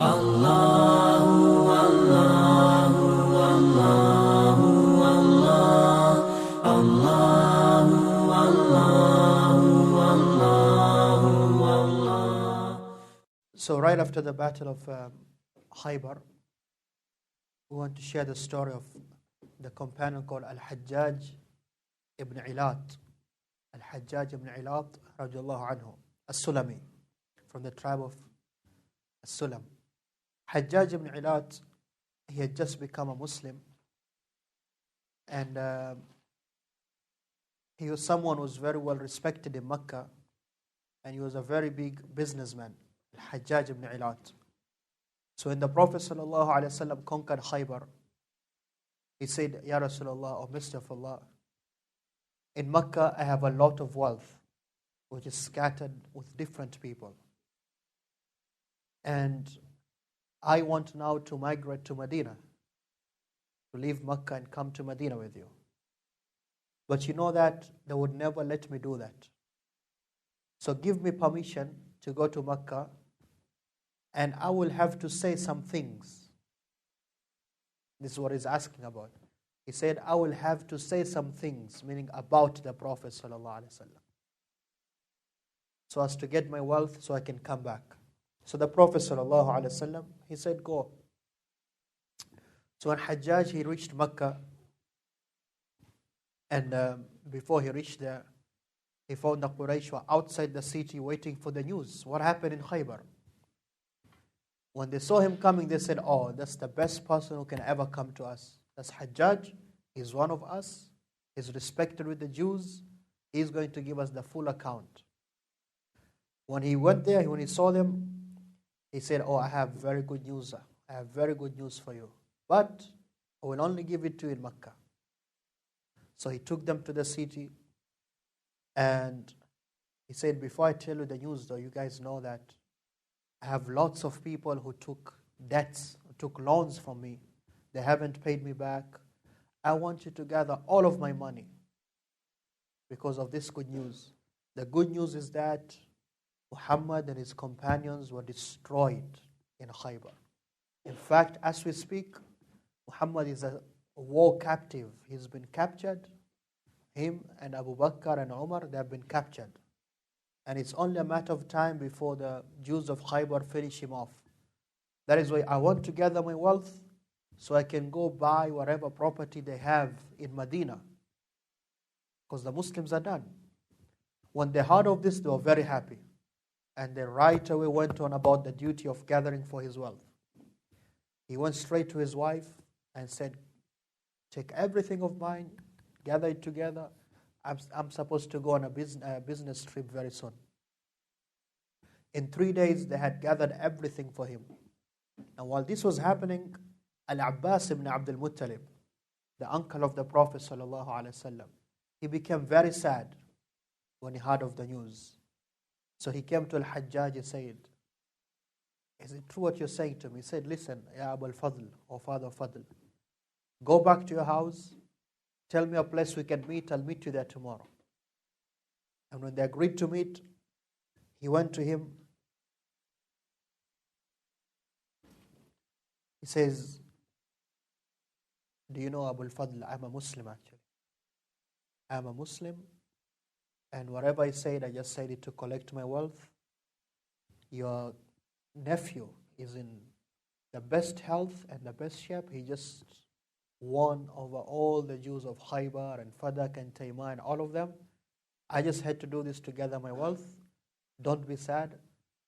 Allahu, Allahu, Allahu, Allah, Allahu, Allahu, Allahu, Allah. So right after the battle of Khaybar, we want to share the story of the companion called Al-Hajjaj ibn Ilat. Al-Hajjaj ibn Ilat, radiallahu anhu, As-Sulami, from the tribe of As-Sulam. Hajjaj ibn Ilat, he had just become a Muslim, and he was someone who was very well respected in Makkah, and he was a very big businessman, Hajjaj ibn Ilat. So when the Prophet ﷺ conquered Khaybar, he said, Ya Rasulullah, O Messenger of Allah, in Makkah I have a lot of wealth which is scattered with different people. And I want now to migrate to Medina, to leave Makkah and come to Medina with you. But you know that they would never let me do that. So give me permission to go to Makkah, and I will have to say some things. This is what he's asking about. He said, I will have to say some things, meaning about the Prophet ﷺ, so as to get my wealth so I can come back. So the Prophet ﷺ, he said, go. So when Hajjaj, he reached Makkah, and before he reached there, he found the Quraysh were outside the city waiting for the news. What happened in Khaybar? When they saw him coming, they said, oh, that's the best person who can ever come to us. That's Hajjaj. He's one of us. He's respected with the Jews. He's going to give us the full account. When he went there, when he saw them, he said, oh, I have very good news. I have very good news for you. But I will only give it to you in Makkah. So he took them to the city, and he said, before I tell you the news, though, you guys know that I have lots of people who took debts, who took loans from me. They haven't paid me back. I want you to gather all of my money because of this good news. The good news is that Muhammad and his companions were destroyed in Khaybar. In fact, as we speak, Muhammad is a war captive. He's been captured. Him and Abu Bakr and Umar, they have been captured. And it's only a matter of time before the Jews of Khaybar finish him off. That is why I want to gather my wealth so I can go buy whatever property they have in Medina, because the Muslims are done. When they heard of this, they were very happy. And they right away went on about the duty of gathering for his wealth. He went straight to his wife and said, take everything of mine, gather it together. I'm supposed to go on a business trip very soon. In 3 days, they had gathered everything for him. And while this was happening, Al-Abbas ibn Abdul Muttalib, the uncle of the Prophet ﷺ, he became very sad when he heard of the news. So he came to Al-Hajjaj and said, is it true what you're saying to me? He said, listen, Ya Abu al-Fadl, or Father of Fadl, go back to your house, tell me a place we can meet, I'll meet you there tomorrow. And when they agreed to meet, he went to him. He says, do you know Abu al-Fadl, I'm a Muslim actually. I'm a Muslim, and whatever I said, I just said it to collect my wealth. Your nephew is in the best health and the best shape. He just won over all the Jews of Khaybar and Fadak and Taymah and all of them. I just had to do this to gather my wealth. Don't be sad,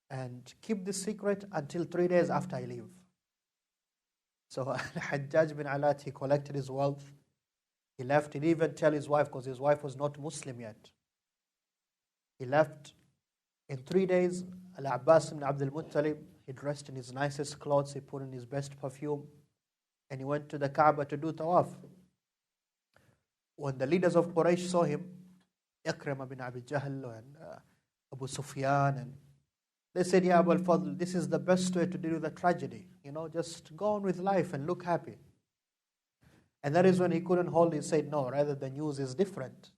and keep this secret until 3 days after I leave. So Hajjaj bin Alat, he collected his wealth. He left. He didn't even tell his wife, because his wife was not Muslim yet. He left. In 3 days, Al-Abbas ibn Abdul Muttalib, he dressed in his nicest clothes, he put in his best perfume, and he went to the Kaaba to do tawaf. When the leaders of Quraysh saw him, Ikrimah bin Abi Jahl and Abu Sufyan, and they said, Ya Abu al-Fadl, this is the best way to deal with a tragedy. Just go on with life and look happy. And that is when he couldn't hold it. He said, no, rather the news is different.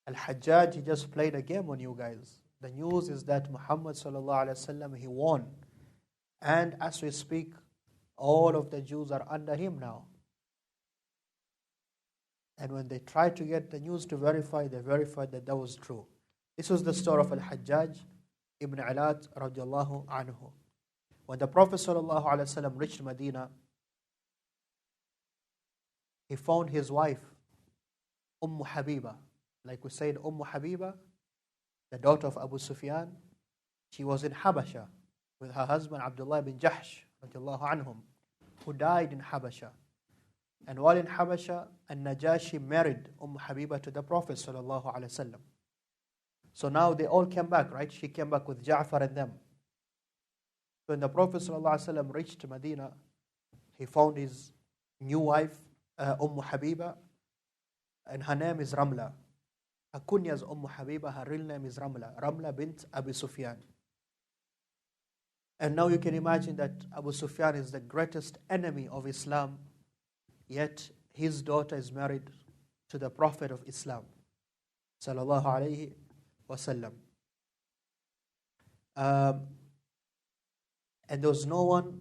Al-Hajjaj, he just played a game on you guys. The news is that Muhammad sallallahu alaihi wasallam, he won. And as we speak, all of the Jews are under him now. And when they tried to get the news to verify, they verified that that was true. This was the story of Al-Hajjaj ibn Alat radiallahu anhu. When the Prophet sallallahu alaihi wasallam reached Medina, he found his wife, Habiba. Like we said, Habiba, the daughter of Abu Sufyan, she was in Habasha with her husband Abdullah bin Jahsh radiallahu anhum, who died in Habasha. And while in Habasha, An-Najashi married Habiba to the Prophet sallallahu alaihi wasallam. So now they all came back, right? She came back with Ja'far and them. So when the Prophet sallallahu alaihi wasallam reached Medina, he found his new wife, Habiba, and her name is Ramla. Her kunya is Habiba, her real name is Ramla. Ramla bint Abu Sufyan. And now you can imagine that Abu Sufyan is the greatest enemy of Islam, yet his daughter is married to the Prophet of Islam, sallallahu alaihi wasallam. And there was no one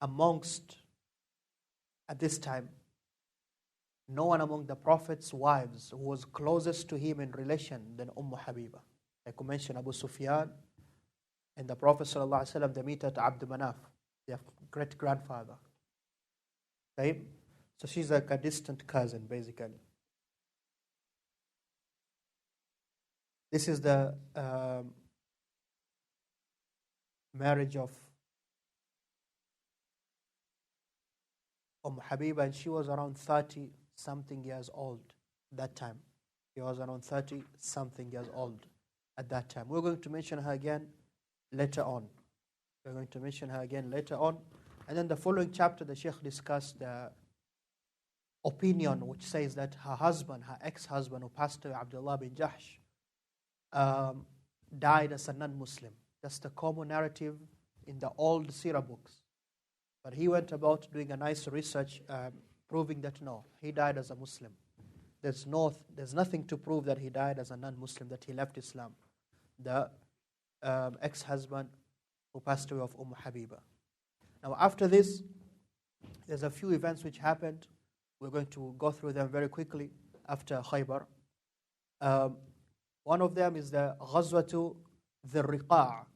amongst, at this time, no one among the Prophet's wives who was closest to him in relation than Habiba. Like we mentioned, Abu Sufyan and the Prophet sallallahu alaihi wasallam, they meet at Abdul Manaf, their great-grandfather. Right? So she's like a distant cousin, basically. This is the marriage of Habiba, and she was around 30-something years old that time. She was around 30-something years old at that time. We're going to mention her again later on. We're going to mention her again later on. And then the following chapter, the Sheikh discussed the opinion which says that her husband, her ex-husband who passed away, Abdullah bin Jahsh, died as a non-Muslim. That's the common narrative in the old Seerah books. But he went about doing a nice research, proving that no, he died as a Muslim. There's nothing to prove that he died as a non-Muslim, that he left Islam. The ex-husband who passed away of Habiba. Now after this, there's a few events which happened. We're going to go through them very quickly after Khaybar. One of them is the Ghazwatu Dhir-Riqa',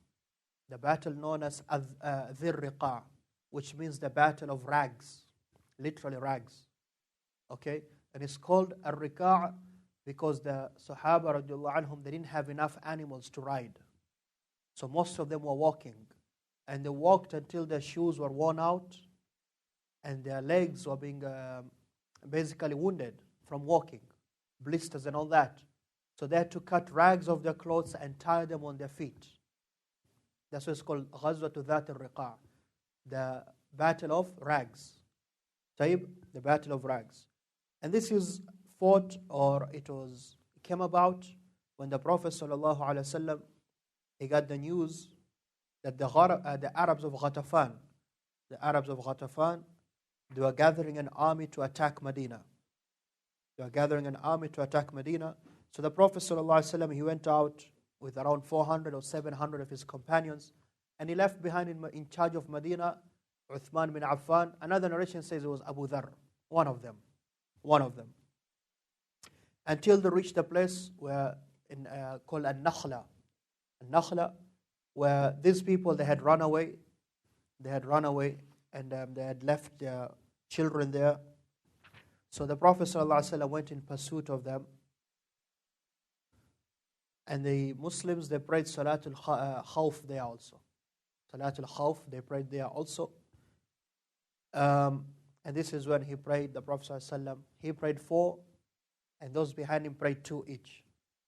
the battle known as Dhir-Riqa', which means the battle of rags, literally rags. Okay? And it's called ar-Riqa' because the Sahaba radiallahu anhum, they didn't have enough animals to ride. So most of them were walking. And they walked until their shoes were worn out and their legs were being basically wounded from walking, blisters and all that. So they had to cut rags of their clothes and tie them on their feet. That's what it's called Ghazwatu Dhat al-Riqa', the battle of rags. Taib, the battle of rags. And this is fought, or it came about when the Prophet sallallahu alaihi wasallam, he got the news that the Arabs of Ghatafan, they were gathering an army to attack Medina. So the Prophet ﷺ, he went out with around 400 or 700 of his companions, and he left behind in charge of Medina Uthman bin Affan. Another narration says it was Abu Dharr, one of them. Until they reached the place where called An-Nakhla, where these people, they had run away, and they had left their children there. So the Prophet ﷺ went in pursuit of them. And the Muslims, they prayed Salatul Khawf there also. Salatul Khawf, they prayed there also. And this is when he prayed, the Prophet ﷺ, he prayed 4, and those behind him prayed 2 each.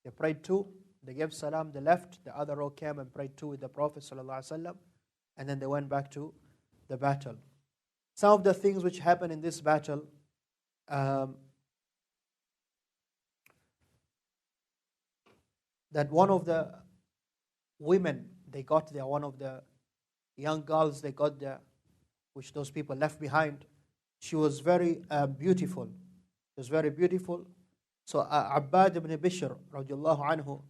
They prayed 2, they gave salam, they left, the other row came and prayed 2 with the Prophet ﷺ, and then they went back to the battle. Some of the things which happened in this battle, that one of the women, they got there, one of the young girls, they got there, which those people left behind. She was very beautiful. She was very beautiful. So Abbad ibn Bishr, radiallahu anhu,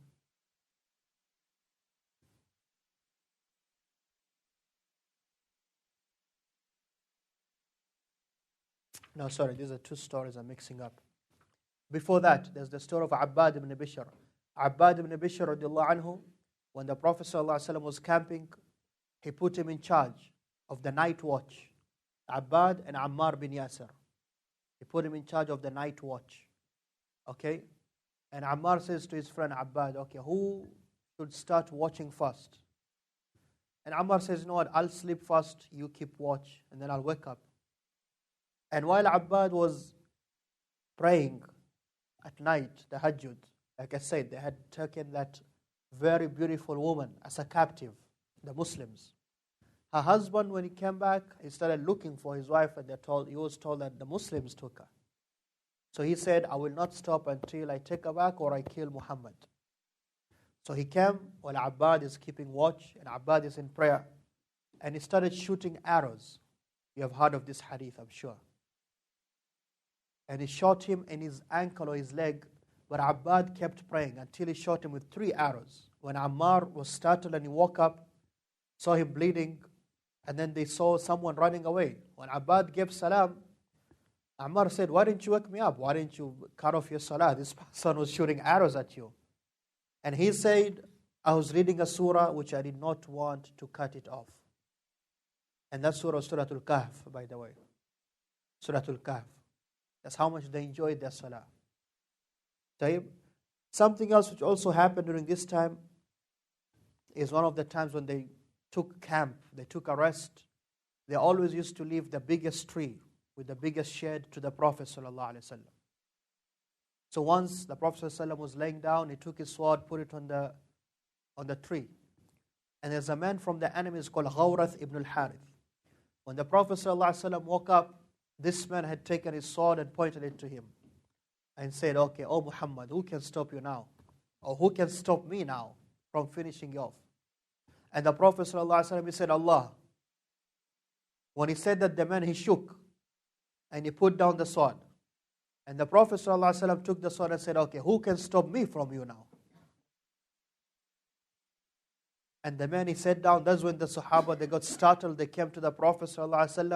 No, sorry, these are two stories I'm mixing up. Before that, there's the story of Abbad ibn Bishr. Abbad ibn Bishr, radiallahu anhu, when the Prophet ﷺ was camping, he put him in charge of the night watch. Abbad and Ammar bin Yasir. He put him in charge of the night watch. Okay? And Ammar says to his friend Abbad, okay, who should start watching first? And Ammar says, you know what, I'll sleep first, you keep watch, and then I'll wake up. And while Abbad was praying at night, the Hajjud, like I said, they had taken that very beautiful woman as a captive, the Muslims. Her husband, when he came back, he started looking for his wife, and he was told that the Muslims took her. So he said, I will not stop until I take her back or I kill Muhammad. So he came while Abbad is keeping watch, and Abbad is in prayer, and he started shooting arrows. You have heard of this hadith, I'm sure. And he shot him in his ankle or his leg, but Abbad kept praying until he shot him with 3 arrows. When Ammar was startled and he woke up, saw him bleeding, and then they saw someone running away. When Abbad gave salam, Ammar said, why didn't you wake me up? Why didn't you cut off your salah? This person was shooting arrows at you. And he said, I was reading a surah which I did not want to cut it off. And that surah was Surah Al-Kahf, by the way. Surah Al-Kahf. That's how much they enjoyed their salah. Something else which also happened during this time is one of the times when they took camp, they took a rest. They always used to leave the biggest tree with the biggest shade to the Prophet ﷺ. So once the Prophet ﷺ was laying down, he took his sword, put it on the tree. And there's a man from the enemies called Ghawrath ibn al-Harith. When the Prophet ﷺ woke up, this man had taken his sword and pointed it to him and said, okay, oh Muhammad, who can stop you now? Or who can stop me now from finishing you off? And the Prophet ﷺ, he said, Allah. When he said that, the man, he shook and he put down the sword. And the Prophet ﷺ took the sword and said, okay, who can stop me from you now? And the man, he sat down. That's when the Sahaba, they got startled. They came to the Prophet ﷺ.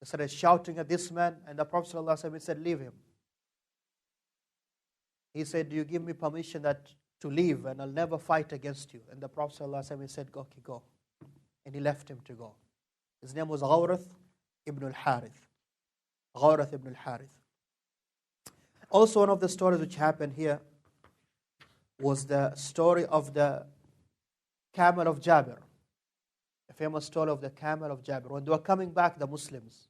They started shouting at this man. And the Prophet ﷺ, he said, leave him. He said, do you give me permission to leave and I'll never fight against you? And the Prophet ﷺ, he said, okay, go. And he left him to go. His name was Ghawrath ibn al-Harith. Ghawrath ibn al-Harith. Also, one of the stories which happened here was the story of the camel of Jabbar. The famous story of the camel of Jabbar. When they were coming back, the Muslims,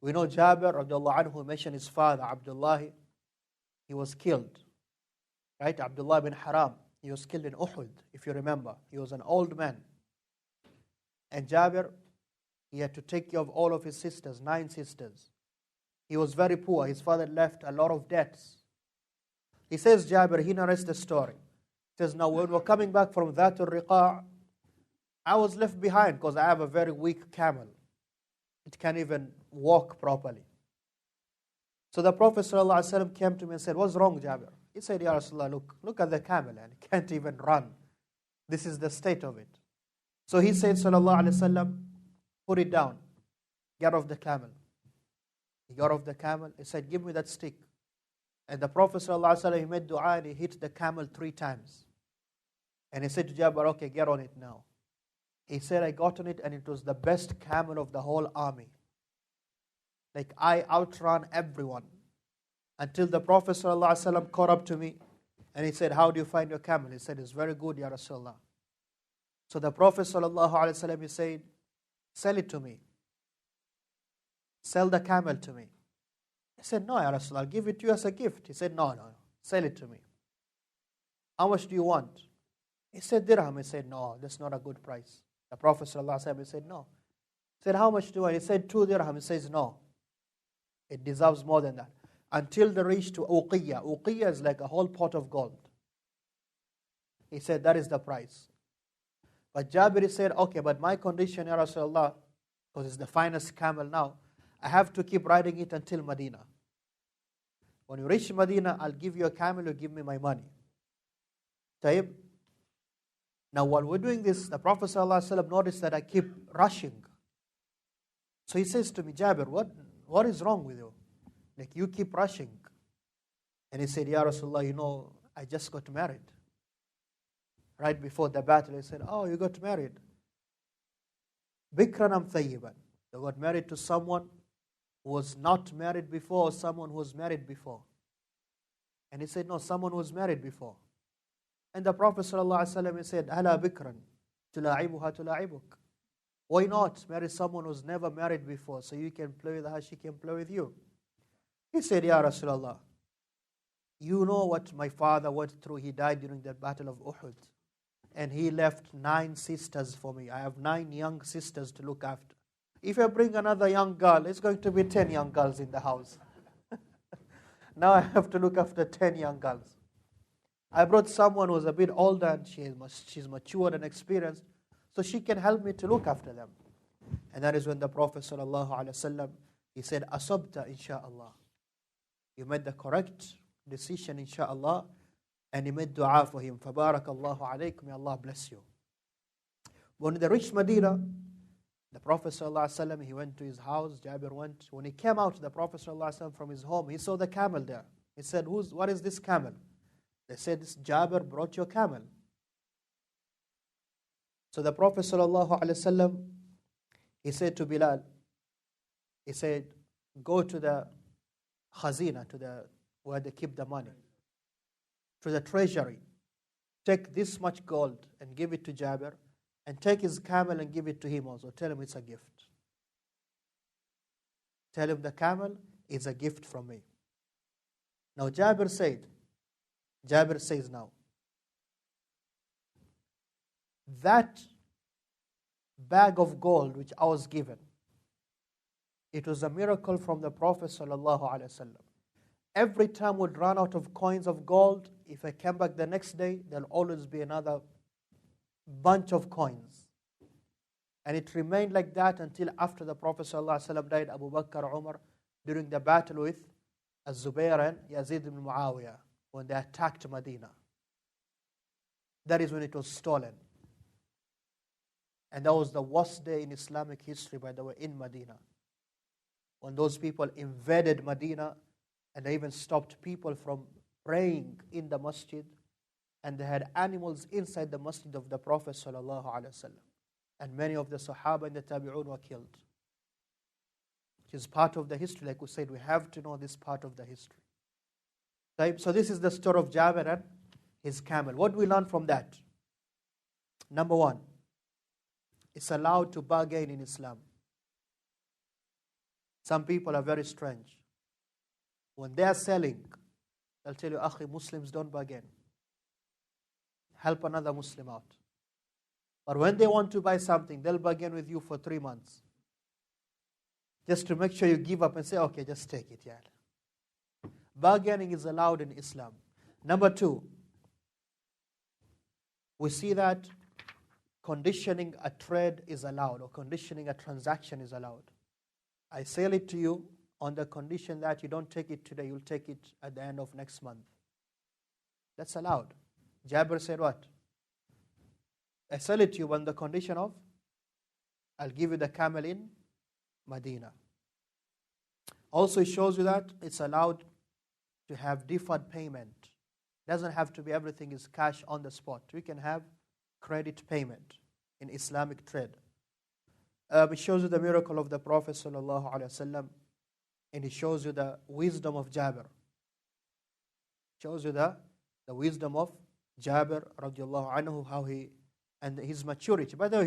we know Jabbar, radiallahu anhu, mentioned his father, Abdullah. He was killed. Right? Abdullah bin Haram. He was killed in Uhud, if you remember. He was an old man. And Jabbar, he had to take care of all of his sisters, 9 sisters. He was very poor. His father left a lot of debts. He says, Jabbar, he narrates the story. He says, now when we're coming back from Dhatul Riqa', I was left behind because I have a very weak camel. It can't even walk properly. So the Prophet ﷺ came to me and said, what's wrong, Jabbar? He said, Ya Rasulullah, look at the camel, and it can't even run. This is the state of it. So he said, Sallallahu Alaihi Wasallam, put it down. Get off the camel. He got off the camel. He said, give me that stick. And the Prophet ﷺ, he made dua and he hit the camel 3 times. And he said to Jabbar, okay, get on it now. He said, I got on it and it was the best camel of the whole army. Like I outrun everyone. Until the Prophet ﷺ caught up to me and he said, how do you find your camel? He said, it's very good, Ya Rasulullah. So the Prophet ﷺ, he said, sell it to me. Sell the camel to me. I said, no, Ya Rasulullah, I'll give it to you as a gift. He said, no, sell it to me. How much do you want? He said, dirham. He said, no, that's not a good price. The Prophet ﷺ, he said, no. He said, how much do you want? He said, 2 dirham. He says, no. It deserves more than that. Until they reached to uqiyya. Uqiyya is like a whole pot of gold. He said, that is the price. But Jabir said, okay, but my condition, Ya Rasulullah, because it's the finest camel now, I have to keep riding it until Medina. When you reach Medina, I'll give you a camel, you give me my money. Taib. Now while we're doing this, the Prophet ﷺ noticed that I keep rushing. So he says to me, Jabir, what is wrong with you? Like, you keep rushing. And he said, Ya Rasulullah, I just got married. Right before the battle, he said, oh, you got married. Bikran am thayyiban. They got married to someone who was not married before, or someone who was married before. And he said, no, someone who was married before. And the Prophet ﷺ, he said, Ala bikran, tula'ibuha tula'ibuk. Why not marry someone who's never married before, so you can play with her, she can play with you? He said, Ya Rasulullah, you know what my father went through. He died during the battle of Uhud. And he left 9 sisters for me. I have 9 young sisters to look after. If I bring another young girl, it's going to be 10 young girls in the house. Now I have to look after 10 young girls. I brought someone who's a bit older and she's matured and experienced, so she can help me to look after them. And that is when the Prophet ﷺ, he said, Asabta insha'Allah. You made the correct decision insha'Allah. And he made dua for him. Fabarakallahu alaykum, may Allah bless you. When they reached Medina, the Prophet ﷺ, he went to his house, Jabbar went. When he came out, the Prophet ﷺ from his home, he saw the camel there. He said, what is this camel? They said, this Jabbar brought your camel. So the Prophet ﷺ, he said to Bilal, he said, go to the khazina, where they keep the money, to the treasury. Take this much gold and give it to Jabbar, and take his camel and give it to him also. Tell him it's a gift. Tell him the camel is a gift from me. Now Jabbar says now, that bag of gold which I was given, it was a miracle from the Prophet ﷺ. Every time we'd run out of coins of gold, if I came back the next day, there'll always be another bunch of coins. And it remained like that until after the Prophet ﷺ died, Abu Bakr, Umar, during the battle with Az-Zubayr and Yazid ibn Muawiyah, when they attacked Medina. That is when it was stolen. And that was the worst day in Islamic history, by the way, in Medina. When those people invaded Medina, and they even stopped people from praying in the masjid, and they had animals inside the masjid of the Prophet ﷺ. And many of the Sahaba and the Tabi'un were killed. Which is part of the history. Like we said, we have to know this part of the history. So this is the story of Jabbar and his camel. What do we learn from that? Number 1, it's allowed to bargain in Islam. Some people are very strange. When they are selling, they'll tell you, Akhi, Muslims don't bargain. Help another Muslim out. Or when they want to buy something, they'll bargain with you for 3 months. Just to make sure you give up and say, okay, just take it, yeah. Bargaining is allowed in Islam. Number 2, we see that conditioning a trade is allowed, or conditioning a transaction is allowed. I sell it to you on the condition that you don't take it today, you'll take it at the end of next month. That's allowed. Jabbar said what? I sell it to you on the condition of, I'll give you the camel in Medina. Also, it shows you that it's allowed to have deferred payment. It doesn't have to be everything is cash on the spot. We can have credit payment in Islamic trade. It shows you the miracle of the Prophet ﷺ, and it shows you the wisdom of Jabbar. It shows you the wisdom of Jabbar radiallahu anhu, how he, and his maturity. By the way,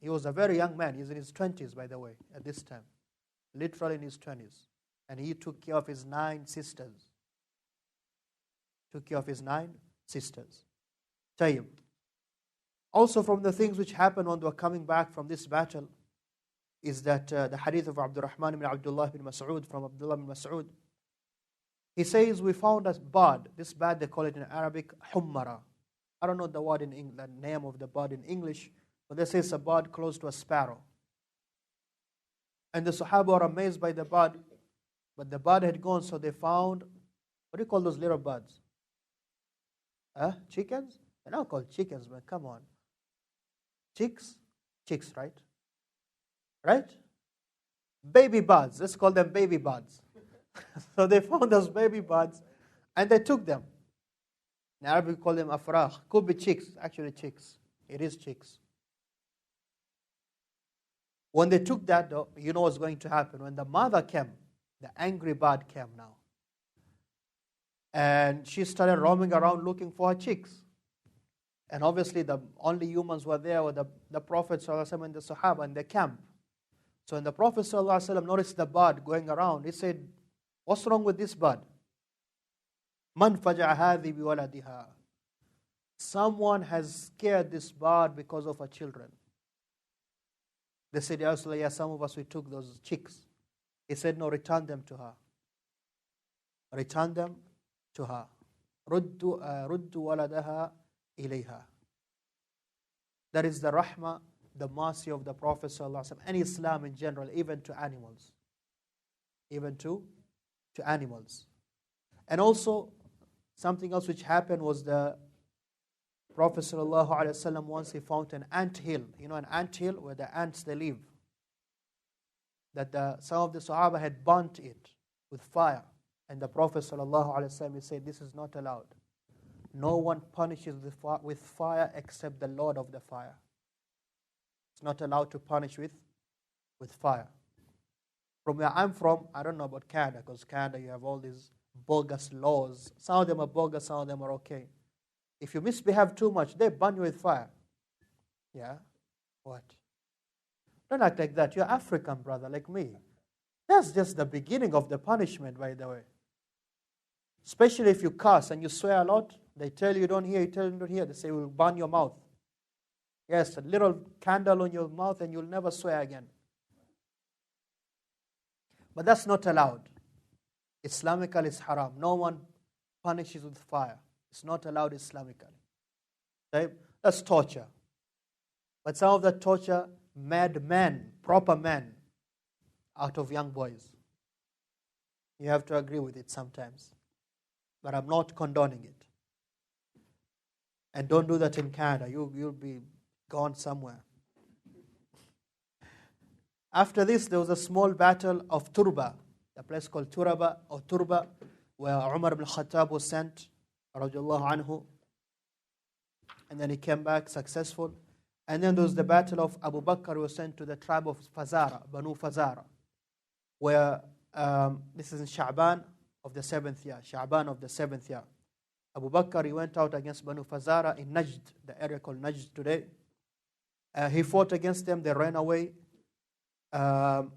he was a very young man. He's in his 20s, by the way, at this time. Literally in his 20s. And he took care of his 9 sisters. Took care of his 9 sisters. Tayyib. Also from the things which happened when they were coming back from this battle is that the hadith of Rahman ibn Abdullah ibn Mas'ud, from Abdullah ibn Mas'ud. He says, we found a bird. This bird, they call it in Arabic, hummara. I don't know the word in English, the name of the bird in English, but they say it's a bird close to a sparrow. And the Sahaba were amazed by the bird, but the bird had gone, so they found, what do you call those little birds? Chickens? They're not called chickens, man, come on. Chicks, right? Right? Baby birds, let's call them baby birds. So they found those baby birds and they took them. In Arabic we call them afrah. Could be chicks, actually chicks. It is chicks. When they took that, though, you know what's going to happen. When the mother came, the angry bird came now. And she started roaming around looking for her chicks. And obviously the only humans were there were the Prophet ﷺ and the Sahaba in the camp. So when the Prophet ﷺ noticed the bird going around, he said, "What's wrong with this bird? Man faja'a hadhi biwaladiha." Someone has scared this bird because of her children. They said, "Ya Rasulullah, yeah, some of us, we took those chicks." He said, "No, return them to her. Return them to her. Ruddu waladaha ilayha." That is the Rahmah, the mercy of the Prophet ﷺ and Islam in general, even to animals. Even to animals. And also, something else which happened was the Prophet ﷺ once he found an ant hill. You know, an ant hill where the ants they live. That some of the Sahaba had burnt it with fire. And the Prophet ﷺ he said, "This is not allowed. No one punishes with fire except the Lord of the fire." It's not allowed to punish with fire. From where I'm from, I don't know about Canada, because Canada you have all these bogus laws. Some of them are bogus, some of them are okay. If you misbehave too much, they burn you with fire. Yeah? What? Don't act like that. You're African, brother, like me. That's just the beginning of the punishment, by the way. Especially if you curse and you swear a lot, they tell you don't hear, you tell them don't hear. They say, "We'll burn your mouth." Yes, a little candle on your mouth and you'll never swear again. But that's not allowed. Islamically, it's haram. No one punishes with fire. It's not allowed Islamically. Okay? That's torture. But some of that torture made men, proper men, out of young boys. You have to agree with it sometimes. But I'm not condoning it. And don't do that in Canada. You'll be gone somewhere. After this, there was a small battle of Turba, a place called Turba, where Umar ibn Khattab was sent, radiallahu anhu, and then he came back successful. And then there was the battle of Abu Bakr, who was sent to the tribe of Fazara, Banu Fazara, where this is in Sha'ban of the 7th year, Abu Bakr, he went out against Banu Fazara in Najd, the area called Najd today. He fought against them, they ran away. And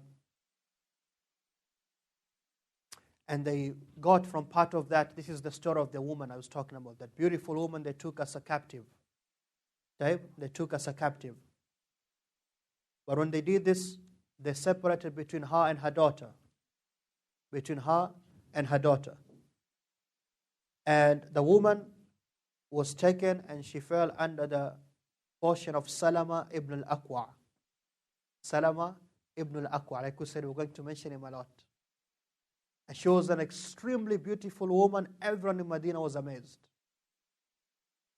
they got from part of that, this is the story of the woman I was talking about, that beautiful woman they took as a captive. Okay? They took as a captive. But when they did this, they separated between her and her daughter. And the woman was taken and she fell under the portion of Salama ibn al-Aqwa. Salama ibn al-Aqwa, like we said, we're going to mention him a lot. And she was an extremely beautiful woman. Everyone in Medina was amazed.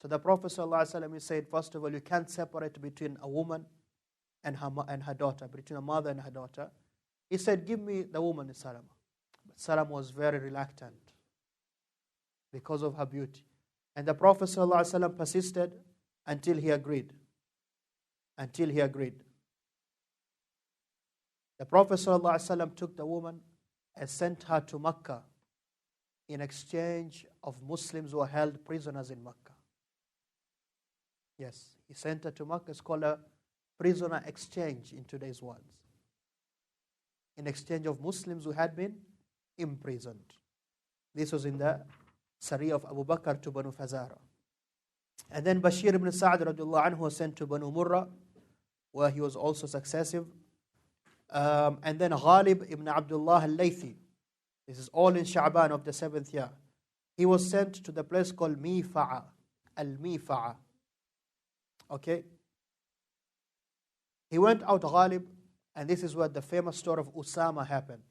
So the Prophet ﷺ said, first of all, you can't separate between a woman and her daughter, between a mother and her daughter. He said, "Give me the woman, Salama." But Salama was very reluctant because of her beauty. And the Prophet ﷺ persisted until he agreed. The Prophet ﷺ took the woman and sent her to Makkah in exchange of Muslims who were held prisoners in Makkah. Yes, he sent her to Makkah. It's called a prisoner exchange in today's words. In exchange of Muslims who had been imprisoned. This was in the Sariyah of Abu Bakr to Banu Fazara. And then Bashir ibn Sa'd radiallahu anhu was sent to Banu Murrah, where he was also successive. And then Ghalib ibn Abdullah al-Laythi. This is all in Sha'ban of the 7th year. He was sent to the place called Mifa'a. Al-Mifa'a. Okay? He went out Ghalib, and this is where the famous story of Usama happened.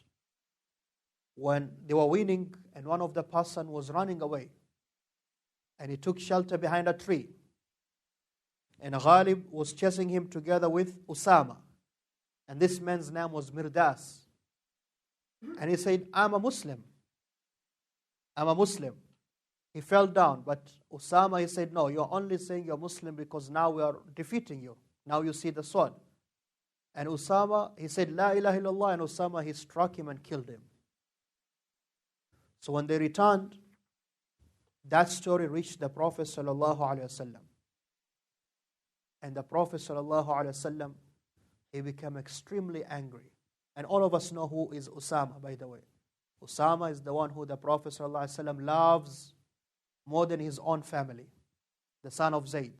When they were winning, and one of the person was running away. And he took shelter behind a tree. And Ghalib was chasing him together with Usama. And this man's name was Mirdas. And he said, I'm a Muslim. I'm a Muslim. He fell down, but Usama, he said, no, you're only saying you're Muslim because now we are defeating you. Now you see the sword. And Usama, he said, La ilaha illallah, and Usama, he struck him and killed him. So when they returned, that story reached the Prophet sallallahu alaihi wasallam. And the Prophet sallallahu alaihi wasallam, he became extremely angry. And all of us know who is Usama, by the way. Usama is the one who the Prophet sallallahu alaihi wasallam loves more than his own family, the son of Zayd.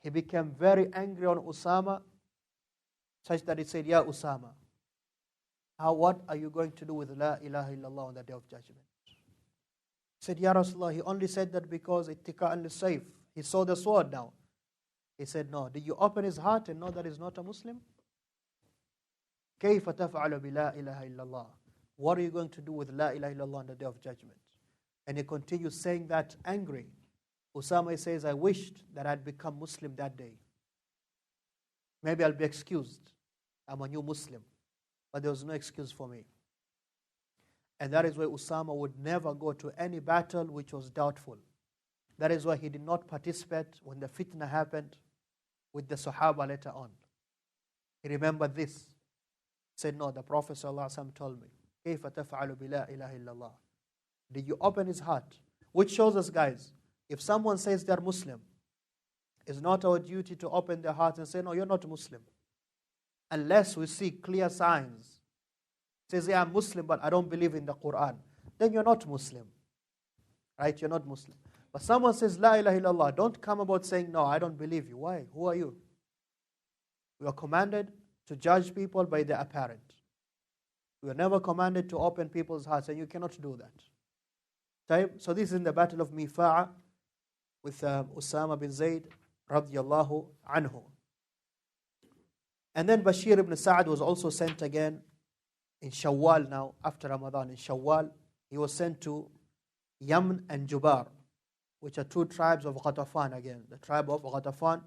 He became very angry on Usama, such that he said, Ya Usama, what are you going to do with La ilaha illallah on the day of judgment? He said, Ya Rasulullah, he only said that because ittika'an lis-sayf. He saw the sword now. He said, no, did you open his heart and know that he's not a Muslim? كيف تفعل بلا إله إلا الله? What are you going to do with La ilaha illallah on the day of judgment? And he continues saying that angry. Usama says, I wished that I'd become Muslim that day. Maybe I'll be excused. I'm a new Muslim. But there was no excuse for me. And that is why Usama would never go to any battle which was doubtful. That is why he did not participate when the fitna happened with the Sahaba later on. He remembered this. He said, no, the Prophet ﷺ told me, كيف تفعل بلا إله إلا الله? Did you open his heart? Which shows us, guys, if someone says they're Muslim, it's not our duty to open their heart and say, no, you're not Muslim. Unless we see clear signs. Says, yeah, I'm Muslim, but I don't believe in the Quran. Then you're not Muslim. Right? You're not Muslim. But someone says, La ilaha illallah. Don't come about saying, no, I don't believe you. Why? Who are you? We are commanded to judge people by the apparent. We are never commanded to open people's hearts, and you cannot do that. So this is in the Battle of Mifa'a with Usama bin Zayd radiyallahu anhu. And then Bashir ibn Sa'ad was also sent again in Shawwal now, after Ramadan. In Shawwal, he was sent to Yaman and Jabbar, which are two tribes of Ghatafan again. The tribe of Ghatafan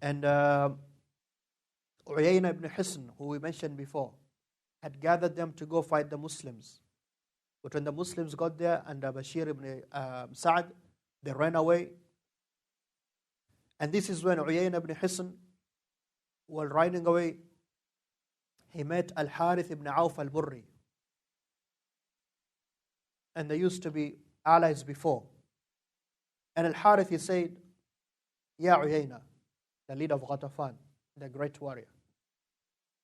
and Uyayna ibn Hisn, who we mentioned before, had gathered them to go fight the Muslims. But when the Muslims got there and Bashir ibn Sa'ad, they ran away. And this is when Uyayna ibn Hisn, while riding away, he met Al-Harith ibn Auf al-Burri. And they used to be allies before. And Al-Harith, he said, Ya Uyayna, the leader of Ghatafan, the great warrior,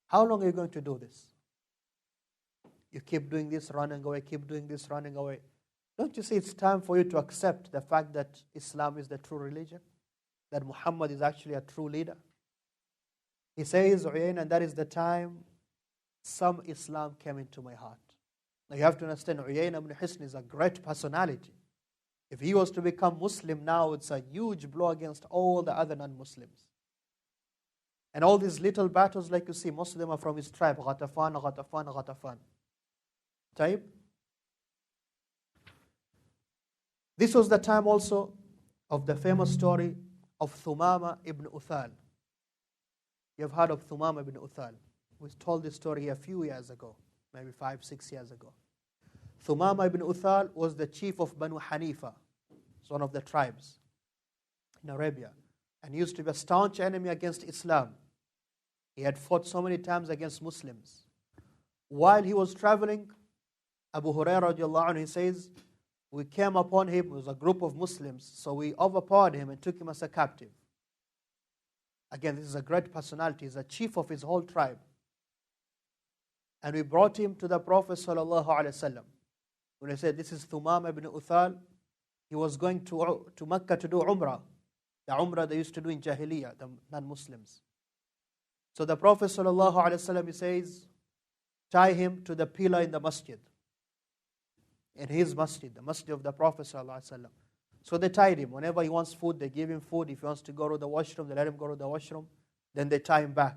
how long are you going to do this? You keep doing this, running away, keep doing this, running away. Don't you see it's time for you to accept the fact that Islam is the true religion? That Muhammad is actually a true leader? He says, Uyayna, and that is the time some Islam came into my heart. Now you have to understand, Uyayna ibn Hisn is a great personality. If he was to become Muslim now, it's a huge blow against all the other non-Muslims. And all these little battles, like you see, most of them are from his tribe, Ghatafan, Ghatafan, Ghatafan. Type. This was the time also of the famous story of Thumama ibn Uthal. You have heard of Thumama ibn Uthal. We told this story a few years ago, maybe 5-6 years ago. Thumama ibn Uthal was the chief of Banu Hanifa. It's one of the tribes in Arabia. And he used to be a staunch enemy against Islam. He had fought so many times against Muslims. While he was traveling, Abu Hurairah radiallahu anhu, he says, we came upon him, it was a group of Muslims, so we overpowered him and took him as a captive. Again, this is a great personality. He's a chief of his whole tribe. And we brought him to the Prophet sallallahu alaihi wasallam. When I said, this is Thumama ibn Uthal, he was going to Makkah to do Umrah. The Umrah they used to do in Jahiliyyah, the non-Muslims. So the Prophet sallallahu alaihi wasallam, he says, tie him to the pillar in the Masjid. In his Masjid, the Masjid of the Prophet sallallahu alaihi wasallam. So they tied him. Whenever he wants food, they give him food. If he wants to go to the washroom, they let him go to the washroom. Then they tie him back.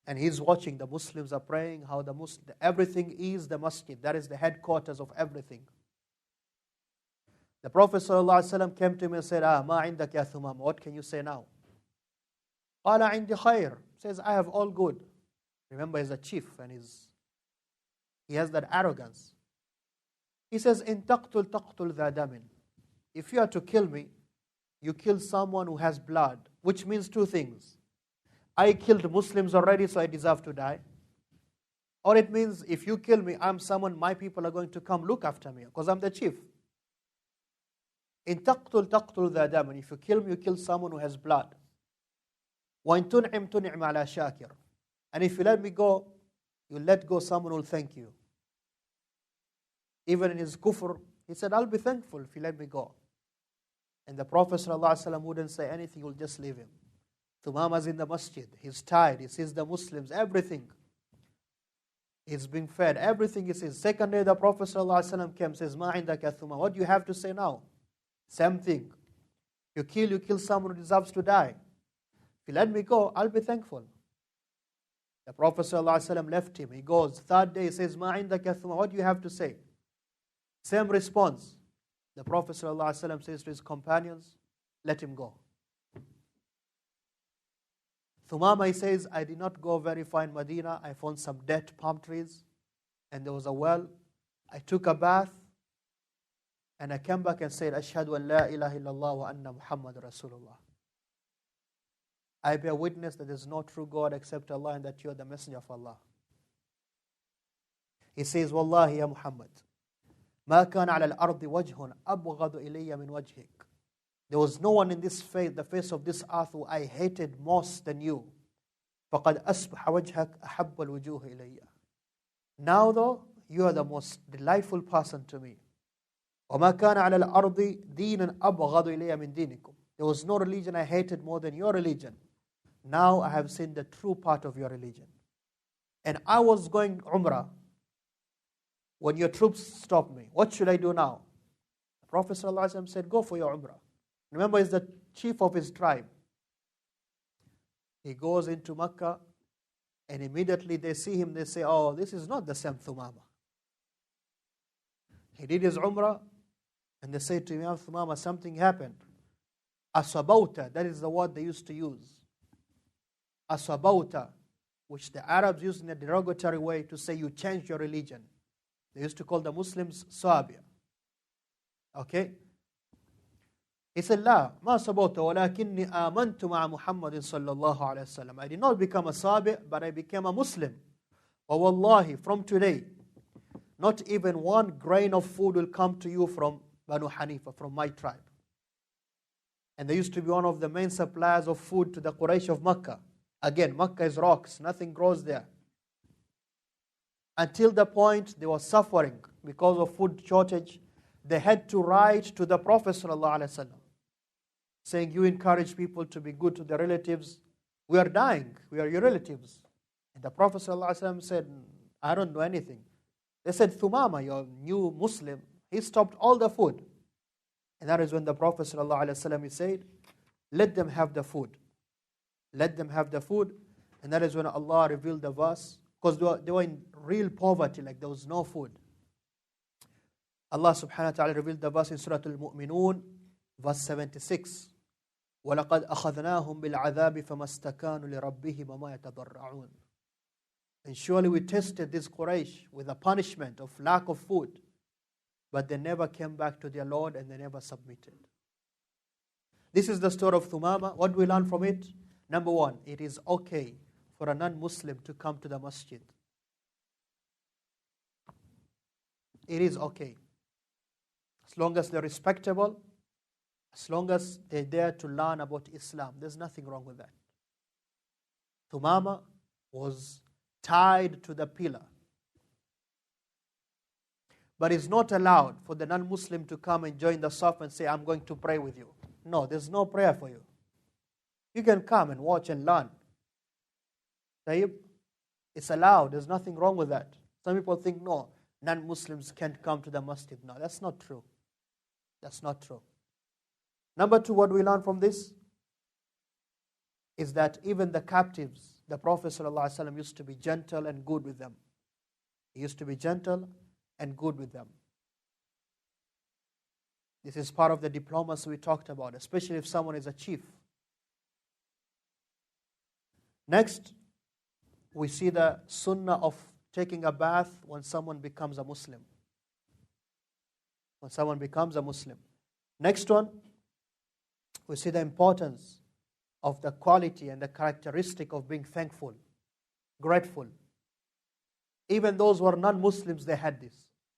And he's watching. The Muslims are praying. How everything is the Masjid. That is the headquarters of everything. The Prophet ﷺ came to him and said, Ma indak ya Thumama, what can you say now? Qala indi khair. Says, I have all good. Remember, he's a chief and he's He has that arrogance. He says, "In taqtul taqtul dha damin." If you are to kill me, you kill someone who has blood, which means two things. I killed Muslims already, so I deserve to die. Or it means if you kill me, I'm someone, my people are going to come look after me because I'm the chief. In taqtul taqtul dha damin. If you kill me, you kill someone who has blood. Wa in tun'im tun'im ala shakir. And if you let me go, you let go someone who will thank you. Even in his kufr, he said, I'll be thankful if you let me go. And the Prophet ﷺ wouldn't say anything, he will just leave him. Thumama's in the masjid, he's tired, he sees the Muslims, everything. He's being fed, everything he sees. Second day, the Prophet ﷺ came, says, Ma indaka Thumama, what do you have to say now? Same thing. You kill someone who deserves to die. If you let me go, I'll be thankful. The Prophet ﷺ left him. He goes, third day, he says, Ma indaka Thumama, what do you have to say? Same response. The Prophet ﷺ says to his companions, let him go. Thumama, he says, I did not go very far in Medina. I found some dead palm trees and there was a well. I took a bath and I came back and said, Ashhadu an la ilaha illallah wa anna Muhammad Rasulullah. I bear witness that there is no true God except Allah and that you are the messenger of Allah. He says, Wallahi ya Muhammad, ما كان على الأرض وجه أبغض إلي من وجهك. There was no one in this face, the face of this earth, who I hated most than you. فقد أصبح وجهك أحب الوجوه إلي. Now though, you are the most delightful person to me. وما كان على الأرض دين أبغض إلي من دينكم. There was no religion I hated more than your religion. Now I have seen the true part of your religion. And I was going Umrah when your troops stopped me. What should I do now? The Prophet ﷺ said, go for your Umrah. Remember, he's the chief of his tribe. He goes into Makkah and immediately they see him, they say, oh, this is not the same Thumama. He did his Umrah and they say to him, Thumama, something happened. Asabauta, that is the word they used to use. Asabauta, which the Arabs used in a derogatory way to say you changed your religion. They used to call the Muslims Sabia. Okay? He said, La, ma sabawta, walakinni amantu ma'a Muhammadin sallallahu alayhi wasallam. I did not become a Sabi, but I became a Muslim. Wa wallahi, from today, not even one grain of food will come to you from Banu Hanifa, from my tribe. And they used to be one of the main suppliers of food to the Quraysh of Makkah. Again, Makkah is rocks, nothing grows there. Until the point they were suffering because of food shortage, they had to write to the Prophet ﷺ, saying, you encourage people to be good to their relatives. We are dying. We are your relatives. And the Prophet ﷺ said, I don't do anything. They said, Thumama, your new Muslim, he stopped all the food. And that is when the Prophet ﷺ, he said, let them have the food. Let them have the food. And that is when Allah revealed the verse, because they were in real poverty, like there was no food. Allah subhanahu wa ta'ala revealed the verse in Surah Al-Mu'minun, verse 76. وَلَقَدْ أَخَذْنَاهُمْ بِالْعَذَابِ فَمَا اسْتَكَانُوا لِرَبِّهِمْ وَمَا يَتَضَرَّعُونَ. And surely we tested this Quraysh with a punishment of lack of food, but they never came back to their Lord and they never submitted. This is the story of Thumama. What do we learn from it? Number one, it is okay for a non-Muslim to come to the Masjid. It is okay. As long as they're respectable, as long as they're there to learn about Islam, there's nothing wrong with that. Thumama was tied to the pillar. But it's not allowed for the non-Muslim to come and join the Saf and say, I'm going to pray with you. No, there's no prayer for you. You can come and watch and learn. It's allowed. There's nothing wrong with that. Some people think, no, non-Muslims can't come to the masjid. No, that's not true. That's not true. Number two, what we learn from this is that even the captives, the Prophet ﷺ used to be gentle and good with them. He used to be gentle and good with them. This is part of the diplomacy we talked about, especially if someone is a chief. Next, we see the sunnah of taking a bath when someone becomes a Muslim. When someone becomes a Muslim. Next one, we see the importance of the quality and the characteristic of being thankful, grateful. Even those who are non-Muslims, they had this.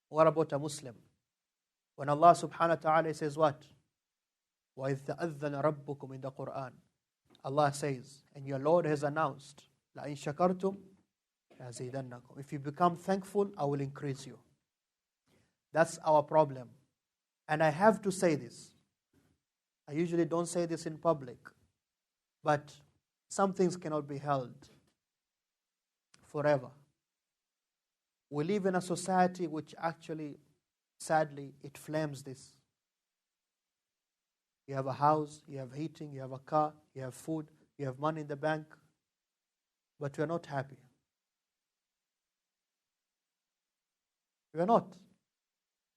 What about a Muslim? When Allah subhanahu wa ta'ala says what? وَإِذْ تَأَذَّنَ رَبُّكُمْ in the Quran. Allah says, and your Lord has announced, لَإِن شَكَرْتُمْ لَأَزِيدَنَّكُمْ. If you become thankful, I will increase you. That's our problem. And I have to say this. I usually don't say this in public, but some things cannot be held forever. We live in a society which actually, sadly, it flames this. You have a house, you have heating, you have a car, you have food, you have money in the bank, but we are not happy. We are not.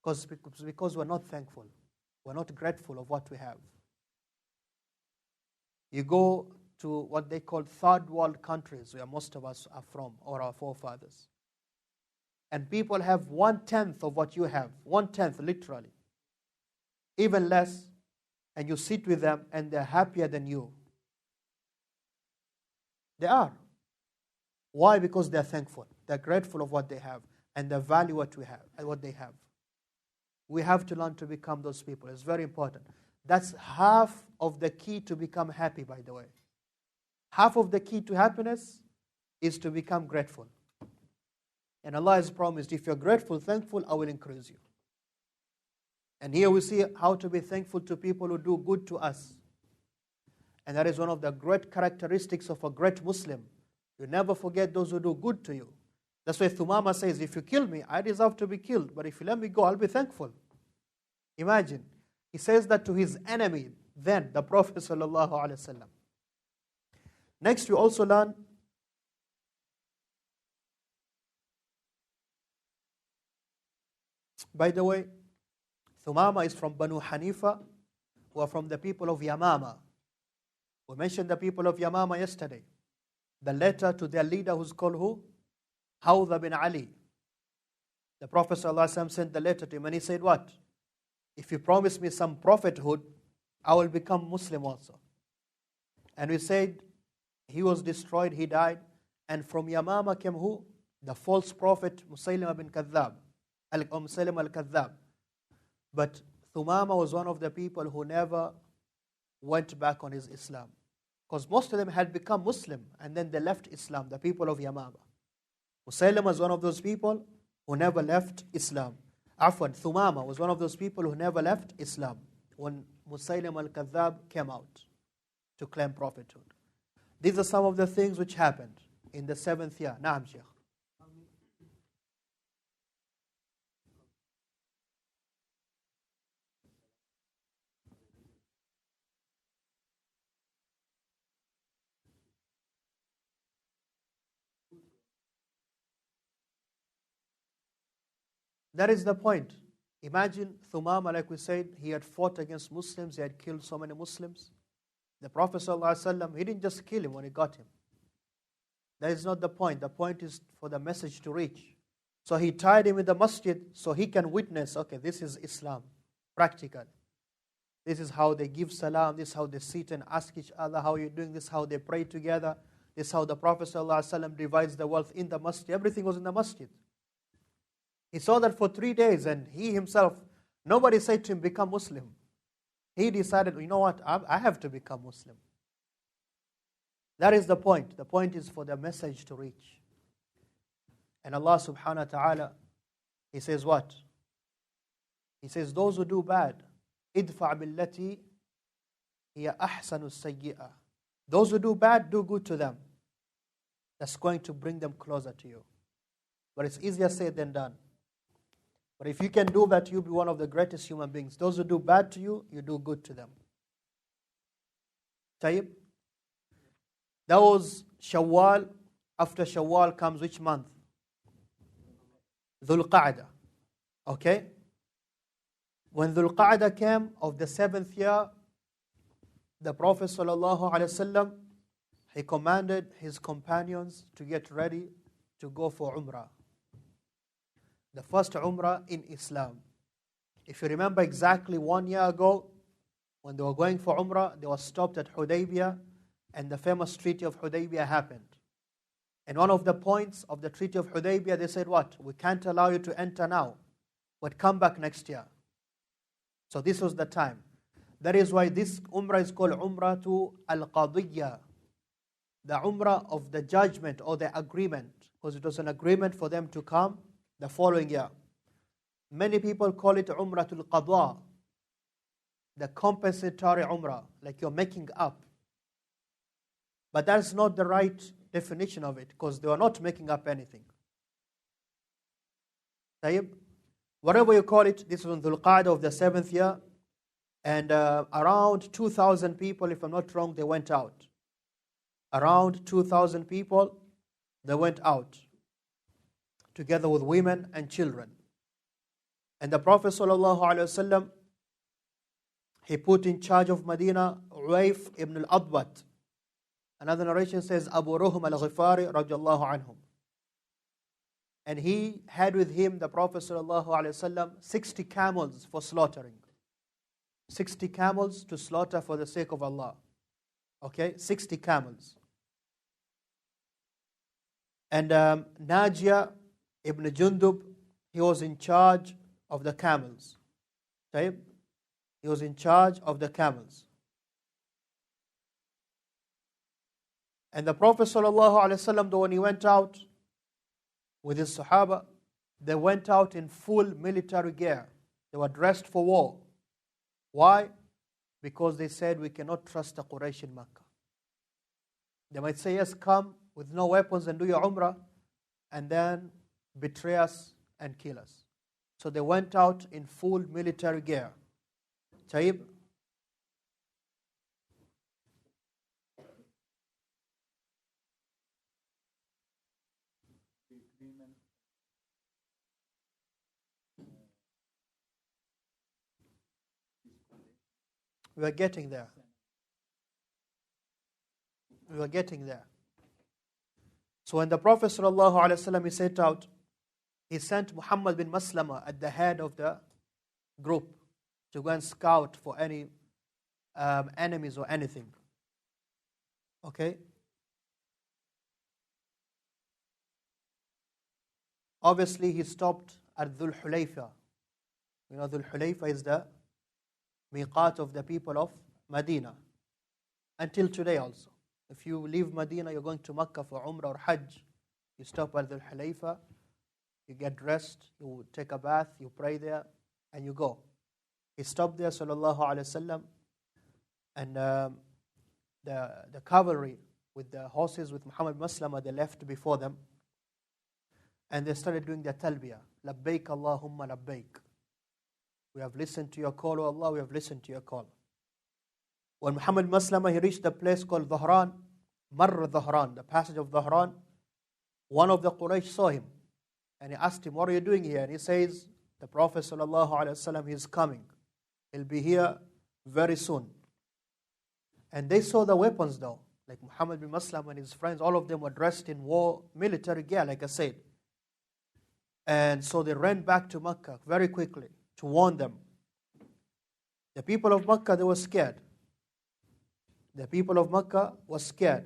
Because we're not thankful. We're not grateful of what we have. You go to what they call third world countries, where most of us are from, or our forefathers. And people have 1/10 of what you have. 1/10, literally. Even less. And you sit with them and they're happier than you. They are. Why? Because they're thankful. They're grateful of what they have. And they value what they have. We have to learn to become those people. It's very important. That's half of the key to become happy, by the way. Half of the key to happiness is to become grateful. And Allah has promised, if you're grateful, thankful, I will increase you. And here we see how to be thankful to people who do good to us. And that is one of the great characteristics of a great Muslim. You never forget those who do good to you. That's why Thumama says, if you kill me, I deserve to be killed. But if you let me go, I'll be thankful. Imagine. He says that to his enemy, then, the Prophet ﷺ. Next, we also learn by the way, Thumama is from Banu Hanifa, who are from the people of Yamama. We mentioned the people of Yamama yesterday. The letter to their leader who's called who? Hawdha bin Ali. The Prophet ﷺ sent the letter to him and he said what? If you promise me some prophethood, I will become Muslim also. And we said he was destroyed, he died. And from Yamama came who? The false prophet Musaylimah bin Kadhab. Musaylimah al-Kadhab. But Thumama was one of the people who never went back on his Islam. Because most of them had become Muslim and then they left Islam, the people of Yamama. Musaylimah was one of those people who never left Islam. Thumama was one of those people who never left Islam when Musaylimah al-Kadhab came out to claim prophethood. These are some of the things which happened in the 7th year. Naam, Shaykh. That is the point. Imagine Thumama, like we said, he had fought against Muslims, he had killed so many Muslims. The Prophet ﷺ, he didn't just kill him when he got him. That is not the point. The point is for the message to reach. So he tied him in the masjid so he can witness, okay, this is Islam, practical. This is how they give salam, this is how they sit and ask each other, how you're doing this, how they pray together. This is how the Prophet ﷺ divides the wealth in the masjid. Everything was in the masjid. He saw that for 3 days and he himself, nobody said to him, become Muslim. He decided, you know what, I have to become Muslim. That is the point. The point is for the message to reach. And Allah subhanahu wa ta'ala, He says what? He says, those who do bad, idfa' billati hiya ahsanu sayyi'ah. Those who do bad, do good to them. That's going to bring them closer to you. But it's easier said than done. But if you can do that, you'll be one of the greatest human beings. Those who do bad to you, you do good to them. Tayyib? That was Shawwal. After Shawwal comes which month? Dhul Qa'dah. Okay? When Dhul Qa'dah came of the 7th year, the Prophet ﷺ, he commanded his companions to get ready to go for Umrah. the first Umrah in Islam. If you remember exactly 1 year ago, when they were going for Umrah, they were stopped at Hudaybiyah, and the famous Treaty of Hudaybiyah happened. And one of the points of the Treaty of Hudaybiyah, they said, what? We can't allow you to enter now, but come back next year. So this was the time. That is why this Umrah is called Umrah to Al-Qadiyya, the Umrah of the judgment or the agreement, because it was an agreement for them to come the following year. Many people call it Umratul Qadwa, the compensatory Umrah, like you're making up. But that's not the right definition of it, because they were not making up anything. Tayyib, whatever you call it, this was on Dhul Qa'dah of the 7th year, and around 2,000 people, if I'm not wrong, they went out. Around 2,000 people, they went out, together with women and children. And the Prophet ﷺ, he put in charge of Medina Uwayf ibn al-Adbat. Another narration says Abu Ruhum al-Ghifari radiallahu anhum. And he had with him, the Prophet ﷺ, 60 camels for slaughtering. 60 camels to slaughter for the sake of Allah. Okay, 60 camels. And Najia ibn Jundub, he was in charge of the camels. Okay? He was in charge of the camels. And the Prophet ﷺ, when he went out with his Sahaba, they went out in full military gear. They were dressed for war. Why? Because they said, we cannot trust the Quraysh in Makkah. They might say, yes, come with no weapons and do your Umrah, and then betray us and kill us. So they went out in full military gear. Tayyib. We are getting there. We are getting there. So when the Prophet ﷺ, he set out, he sent Muhammad bin Maslama at the head of the group to go and scout for any enemies or anything. Okay? Obviously, he stopped at Dhul Hulayfa. You know, Dhul Hulayfa is the miqat of the people of Medina. Until today also. If you leave Medina, you're going to Makkah for Umrah or Hajj, you stop at Dhul Hulayfa, you get dressed, you take a bath, you pray there, and you go. He stopped there, sallallahu alayhi wasallam, and the cavalry with the horses with Muhammad Maslama, they left before them, and they started doing their talbiyah. Labbaik Allahumma labbaik. We have listened to your call, O Allah, we have listened to your call. When Muhammad Maslama, he reached the place called Dhahran, Marr Dhahran, the passage of Dhahran, one of the Quraysh saw him, and he asked him, what are you doing here? And he says, the Prophet ﷺ, he is coming. He'll be here very soon. And they saw the weapons though, like Muhammad bin Maslama and his friends, all of them were dressed in war, military gear, like I said. And so they ran back to Makkah very quickly to warn them. The people of Makkah, they were scared. The people of Makkah were scared.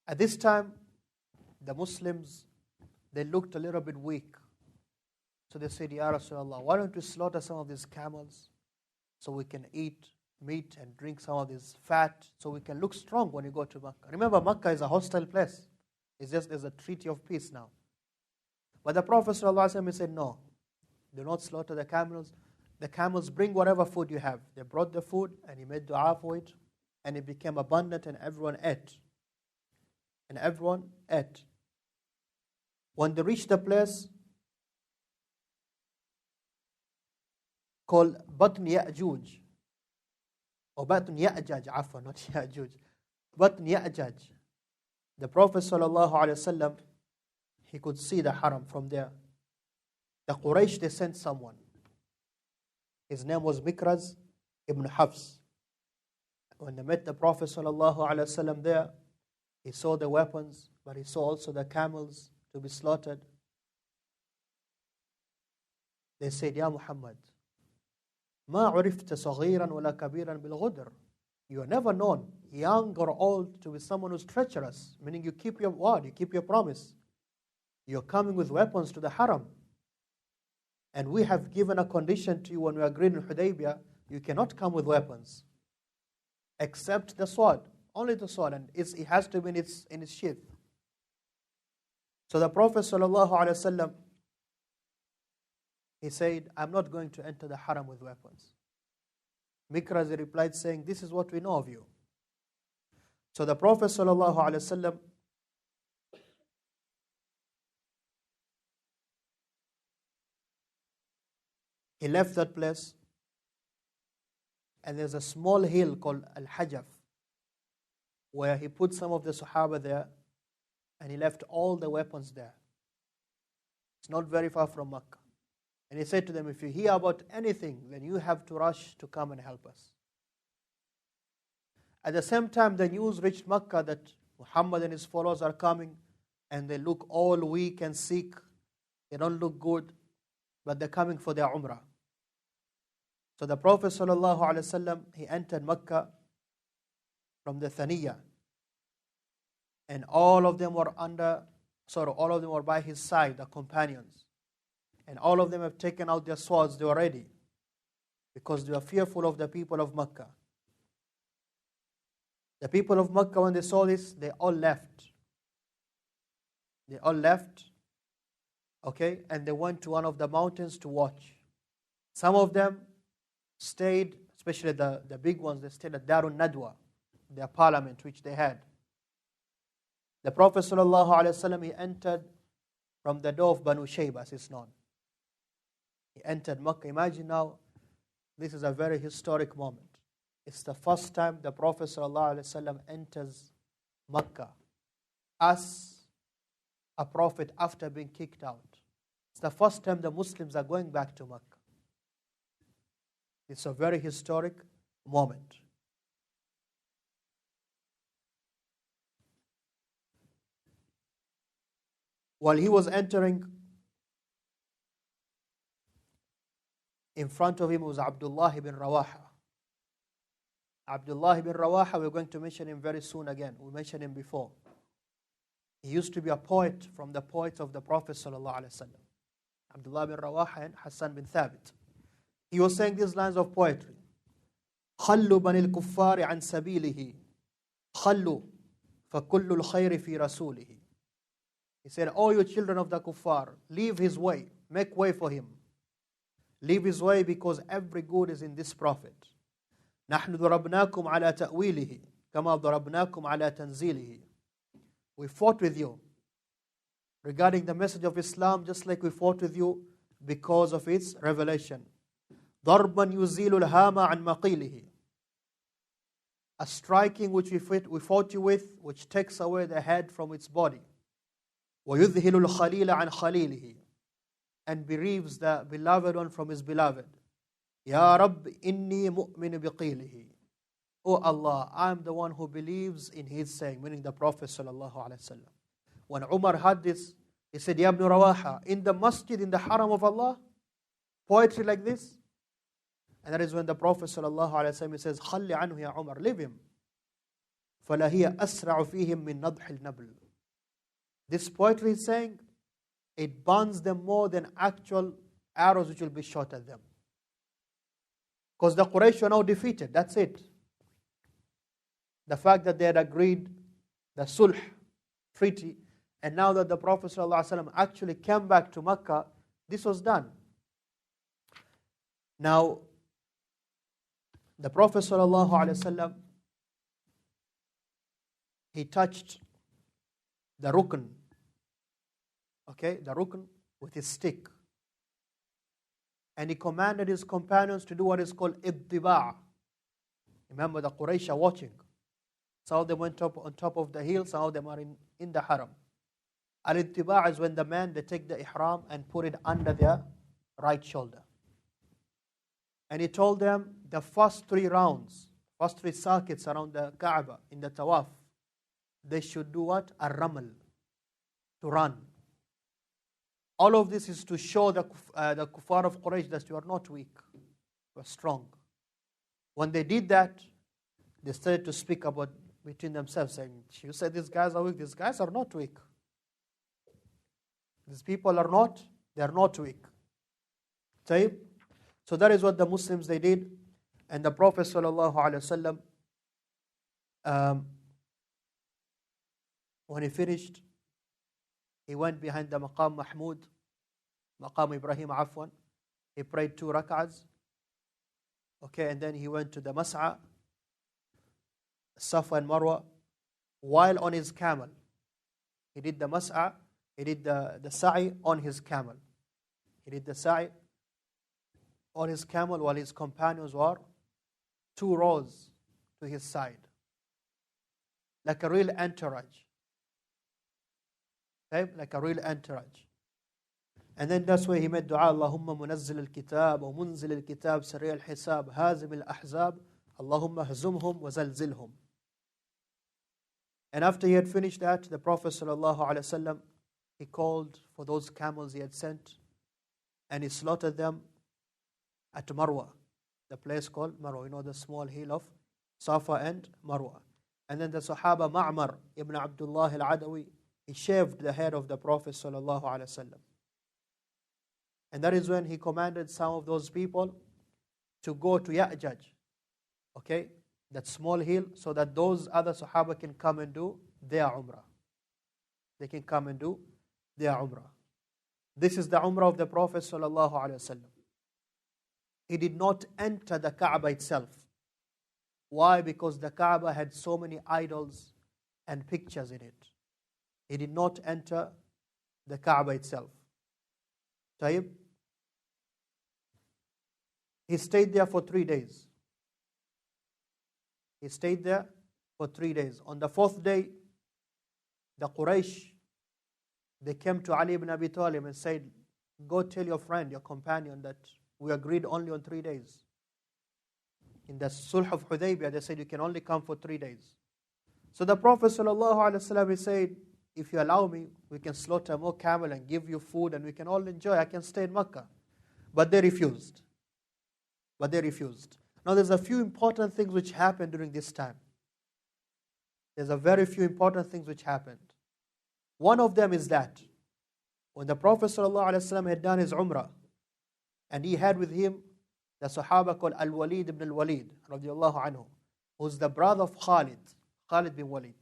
At this time, the Muslims, they looked a little bit weak. So they said, Ya Rasulullah, why don't we slaughter some of these camels so we can eat meat and drink some of this fat so we can look strong when you go to Makkah. Remember, Makkah is a hostile place. It's just there's a treaty of peace now. But the Prophet ﷺ said, no, do not slaughter the camels. The camels bring whatever food you have. They brought the food and he made dua for it and it became abundant and everyone ate. And everyone ate. When they reached the place called Batn Ya'juj, or Batn Ya'jaj, afwan, not Ya'juj, Batn Ya'jaj, the Prophet ﷺ, he could see the haram from there. The Quraysh, they sent someone. His name was Mikraz ibn Hafs. When they met the Prophet ﷺ there, He saw the weapons, but he saw also the camels to be slaughtered. They said, Ya Muhammad, ما عرفت صغيرا ولا كبيرا بالغدر. You are never known, young or old, to be someone who's treacherous, meaning you keep your word, you keep your promise. You're coming with weapons to the haram. And we have given a condition to you when we agreed in Hudaybiyah, you cannot come with weapons, except the sword, only the sword, and it has to be in its sheath. So the Prophet ﷺ, he said, I'm not going to enter the haram with weapons. Mikrazi replied saying, this is what we know of you. So the Prophet ﷺ, he left that place, and there's a small hill called Al-Hajaf, where he put some of the Sahaba there, and he left all the weapons there. It's not very far from Makkah. And he said to them, if you hear about anything, then you have to rush to come and help us. At the same time, the news reached Makkah that Muhammad and his followers are coming, and they look all weak and sick. They don't look good, but they're coming for their Umrah. So the Prophet ﷺ, he entered Makkah from the Thaniya, and all of them were by his side, the companions. And all of them have taken out their swords, they were ready, because they were fearful of the people of Makkah. The people of Makkah, when they saw this, they all left. They all left, okay, and they went to one of the mountains to watch. Some of them stayed, especially the big ones, they stayed at Darun Nadwa, their parliament, which they had. The Prophet ﷺ, he entered from the door of Banu Shayba, as it's known. He entered Makkah. Imagine now, this is a very historic moment. It's the first time the Prophet ﷺ enters Makkah as a prophet after being kicked out. It's the first time the Muslims are going back to Makkah. It's a very historic moment. While he was entering, in front of him was Abdullah ibn Rawaha. Abdullah ibn Rawaha, we're going to mention him very soon again. We mentioned him before. He used to be a poet from the poets of the Prophet ﷺ. Abdullah ibn Rawaha and Hassan bin Thabit. He was saying these lines of poetry. خلوا بني الكفار عن سبيله خلوا فكل الخير في رسوله. He said, "O you children of the kuffar, leave his way, make way for him. Leave his way because every good is in this prophet. نحن ضربناكم على تأويله كما ضربناكم على تنزيله." We fought with you regarding the message of Islam, just like we fought with you because of its revelation. ضربا يزيل الهام عن مقيله. A striking which we fought you with, which takes away the head from its body. ويذهل الخليل عن خليله. And bereaves the beloved one from his beloved. يا رب إني مؤمن بقيله. O Allah, I am the one who believes in his saying, meaning the Prophet ﷺ. When Umar had this, he said, Ya ibn Rawaha, in the masjid, in the haram of Allah, poetry like this. And that is when the Prophet ﷺ says, خَلِّ عَنْهُ يا Umar, leave him. فَلَهِيَ أَسْرَعُ فِيهِمْ مِنْ نَضْحِ النَّبْلِ. This poetry is saying, it burns them more than actual arrows which will be shot at them. Because the Quraysh were now defeated, that's it. The fact that they had agreed the sulh treaty, and now that the Prophet ﷺ actually came back to Makkah, this was done. Now, the Prophet ﷺ, he touched the rukn, the rukn with his stick. And he commanded his companions to do what is called ittiba'. Remember, the Quraysh are watching. Some of them went up on top of the hill, some of them are in the haram. Al-ittiba' is when the men, they take the ihram and put it under their right shoulder. And he told them the first 3 rounds, first 3 circuits around the Kaaba in the tawaf, they should do what? Ar-Ramal, to run. All of this is to show the kuffar of Quraysh that you are not weak, you are strong. When they did that, they started to speak about between themselves, saying, you said these guys are weak. These guys are not weak. These people are not, they are not weak. So that is what the Muslims, they did. And the Prophet ﷺ, when he finished, he went behind the Maqam Mahmud, Maqam Ibrahim Afwan. He prayed 2 rak'ahs. Okay, and then he went to the Mas'a, Safa and Marwa, while on his camel. He did the Mas'a, he did the Sa'i on his camel. He did the Sa'i on his camel while his companions were 2 rows to his side. Like a real entourage. Okay? Like a real entourage. And then that's where he made dua, Allahumma munazzil al-kitab, wa munzil al-kitab, sari al-hisab, hazim al-ahzab, Allahumma hazumhum wa zalzilhum. And after he had finished that, the Prophet ﷺ, he called for those camels he had sent, and he slaughtered them at Marwa, the place called Marwa, the small hill of Safa and Marwa. And then the Sahaba Ma'mar ibn Abdullah al-Adawi, he shaved the head of the Prophet ﷺ. And that is when he commanded some of those people to go to Ya'jaj, okay, that small hill, so that those other Sahaba can come and do their Umrah. They can come and do their Umrah. This is the Umrah of the Prophet ﷺ. He did not enter the Kaaba itself. Why? Because the Kaaba had so many idols and pictures in it. He did not enter the Kaaba itself. Tayyib. He stayed there for 3 days. He stayed there for 3 days. On the 4th day, the Quraysh, they came to Ali ibn Abi Talib and said, go tell your friend, your companion, that we agreed only on 3 days. In the Sulh of Hudaybiyah, they said you can only come for 3 days. So the Prophet ﷺ, he said, if you allow me, we can slaughter more camel and give you food and we can all enjoy. I can stay in Makkah. But they refused. Now there's a few important things which happened during this time. There's a very few important things which happened. One of them is that when the Prophet ﷺ had done his Umrah, and he had with him the Sahaba called Al-Walid ibn al-Walid, radiallahu anhu, who's the brother of Khalid bin Walid.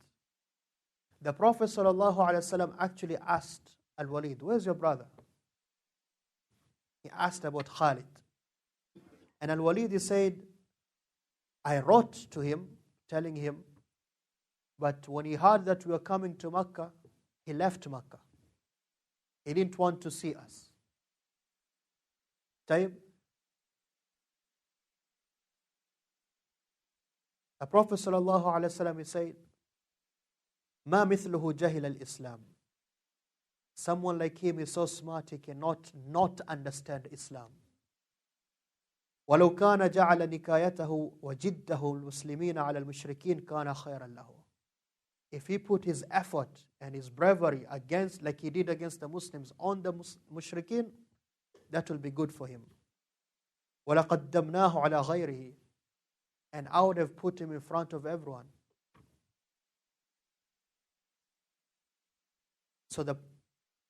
The Prophet ﷺ actually asked Al-Walid, where's your brother? He asked about Khalid. And Al-Walid, he said, I wrote to him, telling him, but when he heard that we were coming to Makkah, he left Makkah. He didn't want to see us. Tayyib. The Prophet ﷺ, he said, Ma mithluhu jahil al-Islam. Someone like him is so smart he cannot not understand Islam. ولو كان جعل نكايته وجده المسلمين على المشركين كان خيرا له. If he put his effort and his bravery against, like he did against the Muslims, on the mushrikeen, that will be good for him. وَلَقَدَّمْنَاهُ عَلَى غَيْرِهِ. And I would have put him in front of everyone. So the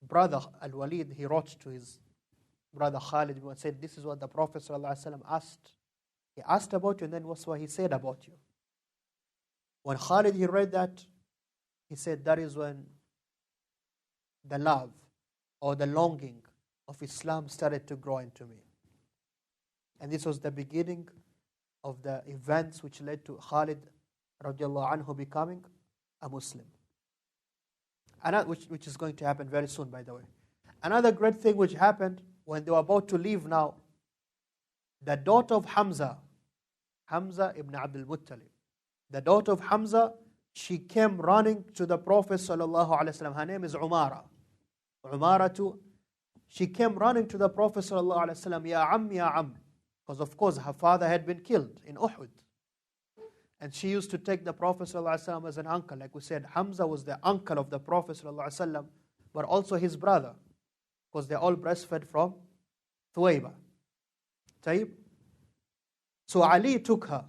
brother Al-Walid, he wrote to his brother Khalid and said, this is what the Prophet ﷺ asked. He asked about you, and then what's what he said about you. When Khalid, he read that, he said, that is when the love or the longing of Islam started to grow into me. And this was the beginning of the events which led to Khalid radiallahu anhu becoming a Muslim. And which is going to happen very soon, by the way. Another great thing which happened when they were about to leave now, the daughter of Hamza ibn Abdul Muttalib, the daughter of Hamza, she came running to the Prophet ﷺ. Her name is Umara. She came running to the Prophet ﷺ, Ya Am, Ya Am. Because of course her father had been killed in Uhud. And she used to take the Prophet ﷺ as an uncle. Like we said, Hamza was the uncle of the Prophet ﷺ, but also his brother, because they all breastfed from Thuwayba. Taib. So Ali took her.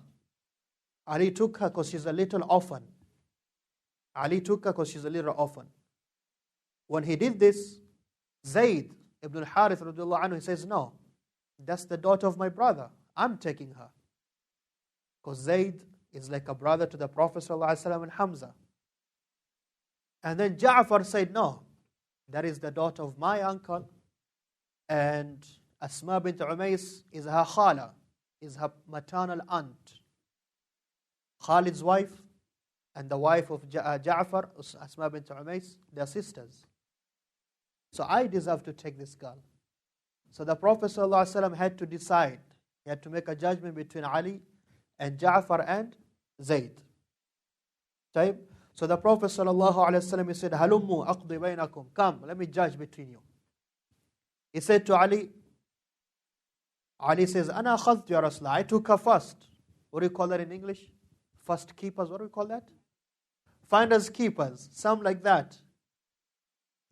Ali took her because she's a little orphan. Ali took her because she's a little orphan. When he did this, Zayd ibn al-Harith radiallahu anhu, he says, no, that's the daughter of my brother. I'm taking her. Because Zayd is like a brother to the Prophet ﷺ and Hamza. And then Ja'far said, no, that is the daughter of my uncle. And Asma bint Umays is her khala, is her maternal aunt. Khalid's wife and the wife of Ja'far, Asma bint Umays, they're sisters. So I deserve to take this girl. So the Prophet ﷺ had to decide. He had to make a judgment between Ali and Ja'far and Zayd. So the Prophet ﷺ, he said, Halummu aqdi baynakum. Come, let me judge between you. He said to Ali, Ali says, Ana akhadhtu ya Rasulullah. I took her first. What do you call that in English? First keepers, what do we call that? Finders keepers, something like that.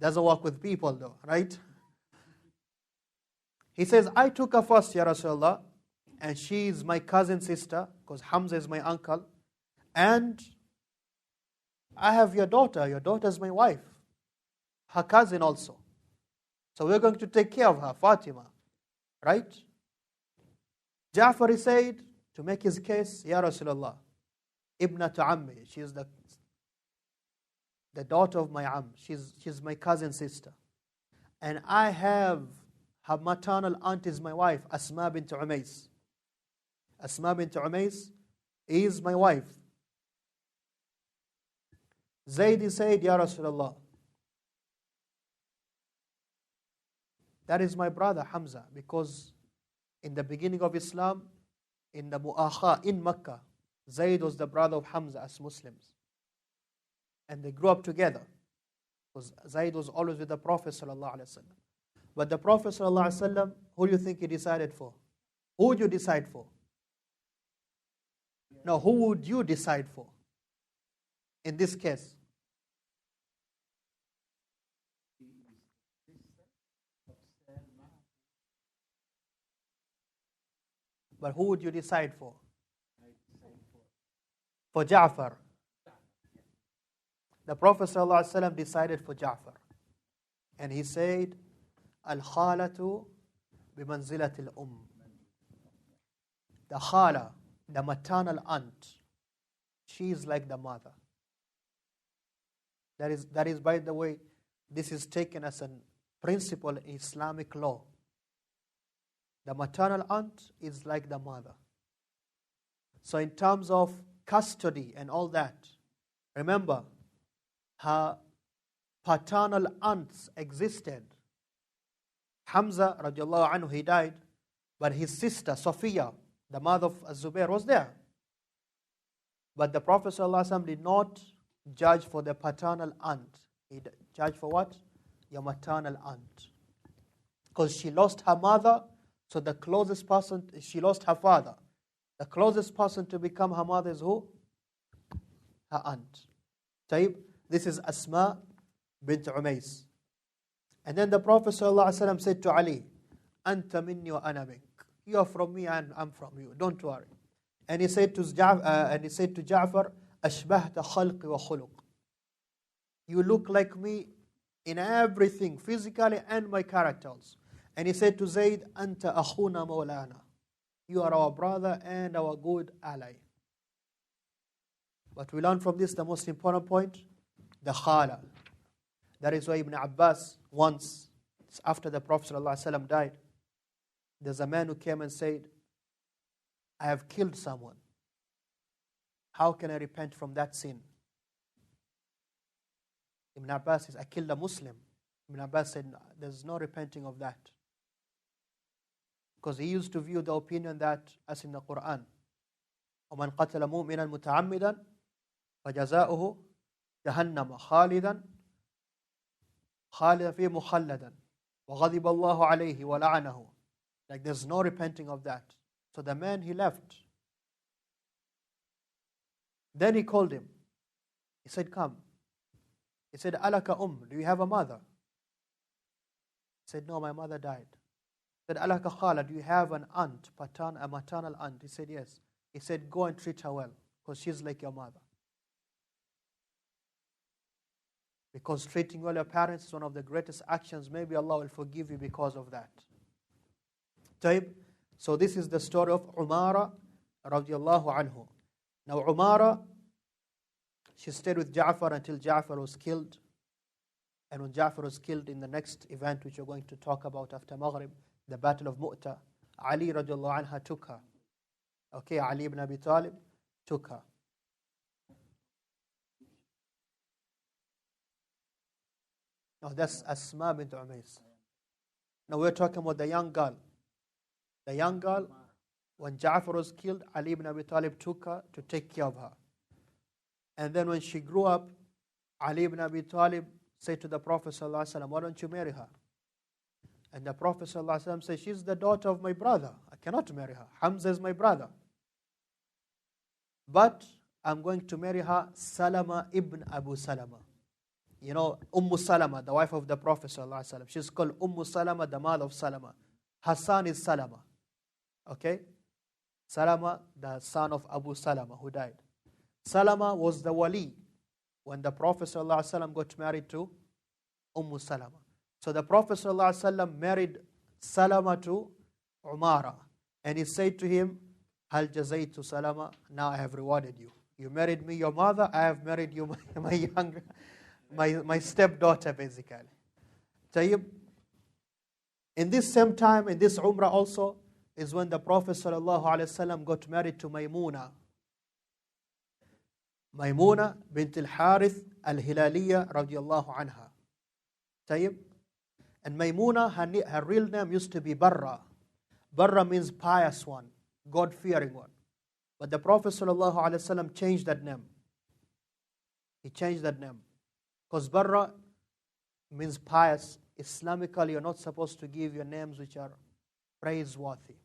Doesn't work with people though, right? He says, I took her first, Ya Rasulullah, and she is my cousin sister, because Hamza is my uncle, and I have your daughter is my wife, her cousin also. So we're going to take care of her, Fatima, right? Ja'far said, to make his case, Ya Rasulullah, Ibnatu Ammi, she is the daughter of my Am, she's my cousin sister. And I have her maternal aunt is my wife, Asma bint Umays. Asma bint Umays is my wife. Zayd said, Ya Rasulullah, that is my brother Hamza, because in the beginning of Islam, in the Mu'akha, in Makkah, Zayd was the brother of Hamza as Muslims. And they grew up together. Because Zayd was always with the Prophet ﷺ. But the Prophet ﷺ, who do you think he decided for? Who would you decide for? No, who would you decide for? In this case. But who would you decide for? For Ja'far. The Prophet ﷺ decided for Ja'far. And he said, Al-khalatu bimanzilati al-umm. The khala, the maternal aunt, she is like the mother. That is, by the way, this is taken as a principle in Islamic law. The maternal aunt is like the mother. So in terms of custody and all that, remember, her paternal aunts existed. Hamza radiallahu anhu, he died, but his sister Sophia, the mother of Zubair, was there. But the Prophet ﷺ did not judge for the paternal aunt. He judged for what? Your maternal aunt. Because she lost her mother, so the closest person, she lost her father. The closest person to become her mother is who? Her aunt. Taib. This is Asma bint Umays. And then the Prophet ﷺ said to Ali, Anta minni wa ana mink. You are from me and I'm from you. Don't worry. And he said to Ja'far, Ashbahta khalqi wa khuluq. You look like me in everything, physically and my characters. And he said to Zayd, Anta akhuna mawlana. You are our brother and our good ally. But we learn from this the most important point, the khala. That is why Ibn Abbas once, after the Prophet ﷺ died, there's a man who came and said, I have killed someone. How can I repent from that sin? Ibn Abbas says, I killed a Muslim. Ibn Abbas said, there's no repenting of that. Because he used to view the opinion that, as in the Quran, وَمَنْ قَتَلَ مُؤْمِنًا مُتَعَمِّدًا فَجَزَاؤُهُ جَهَنَّمَ خَالِدًا فِي مُخَلَّدًا وَغَضِبَ اللَّهُ عَلَيْهِ وَلَعَنَهُ. Like there's no repenting of that. So the man, he left. Then he called him. He said, come. He said, Alaka do you have a mother? He said, no, my mother died. He said, Alaka khala, do you have an aunt, a maternal aunt? He said, yes. He said, go and treat her well, because she's like your mother. Because treating well your parents is one of the greatest actions. Maybe Allah will forgive you because of that. Taib. So this is the story of Umara radiallahu anhu. Now Umara, she stayed with Ja'far until Ja'far was killed. And when Ja'far was killed in the next event, which we're going to talk about after Maghrib, the Battle of Mu'tah, Ali radiallahu anha took her. Okay, Ali ibn Abi Talib took her. No, that's Asma bint Umays. Now we're talking about the young girl. The young girl, when Ja'far was killed, Ali ibn Abi Talib took her to take care of her. And then when she grew up, Ali ibn Abi Talib said to the Prophet ﷺ, why don't you marry her? And the Prophet ﷺ said, she's the daughter of my brother. I cannot marry her. Hamza is my brother. But I'm going to marry her, Salama ibn Abu Salama. You know, Salama, the wife of the Prophet ﷺ. She's called Salama, the mother of Salama. Her son is Salama. Okay? Salama, the son of Abu Salama, who died. Salama was the wali when the Prophet ﷺ got married to Salama. So the Prophet ﷺ married Salama to Umara. And he said to him, Hal jazaytu Salama, now I have rewarded you. You married me, your mother, I have married you, my stepdaughter, basically. Tayyib. In this same time, in this Umrah also, is when the Prophet ﷺ got married to Maymuna. Maymuna bint al-Harith al-Hilaliya radiyallahu anha. Tayyib. And Maymuna, her real name used to be Barra. Barra means pious one, God-fearing one. But the Prophet ﷺ changed that name. He changed that name. Because Barra means pious. Islamically, you're not supposed to give your names which are praiseworthy.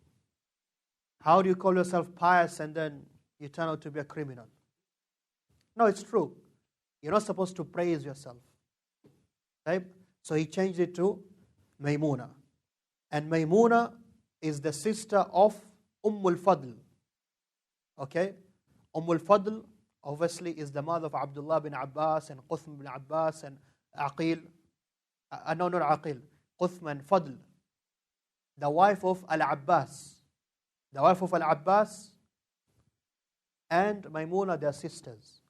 How do you call yourself pious and then you turn out to be a criminal? No, it's true. You're not supposed to praise yourself. Right? So he changed it to Maymuna. And Maymuna is the sister of al-Fadl. Okay? al-Fadl obviously is the mother of Abdullah bin Abbas and Quthm bin Abbas and Aqil. No, not Aqil. Quthm and Fadl. The wife of Al-Abbas. The wife of Al-Abbas and Maymuna, their sisters.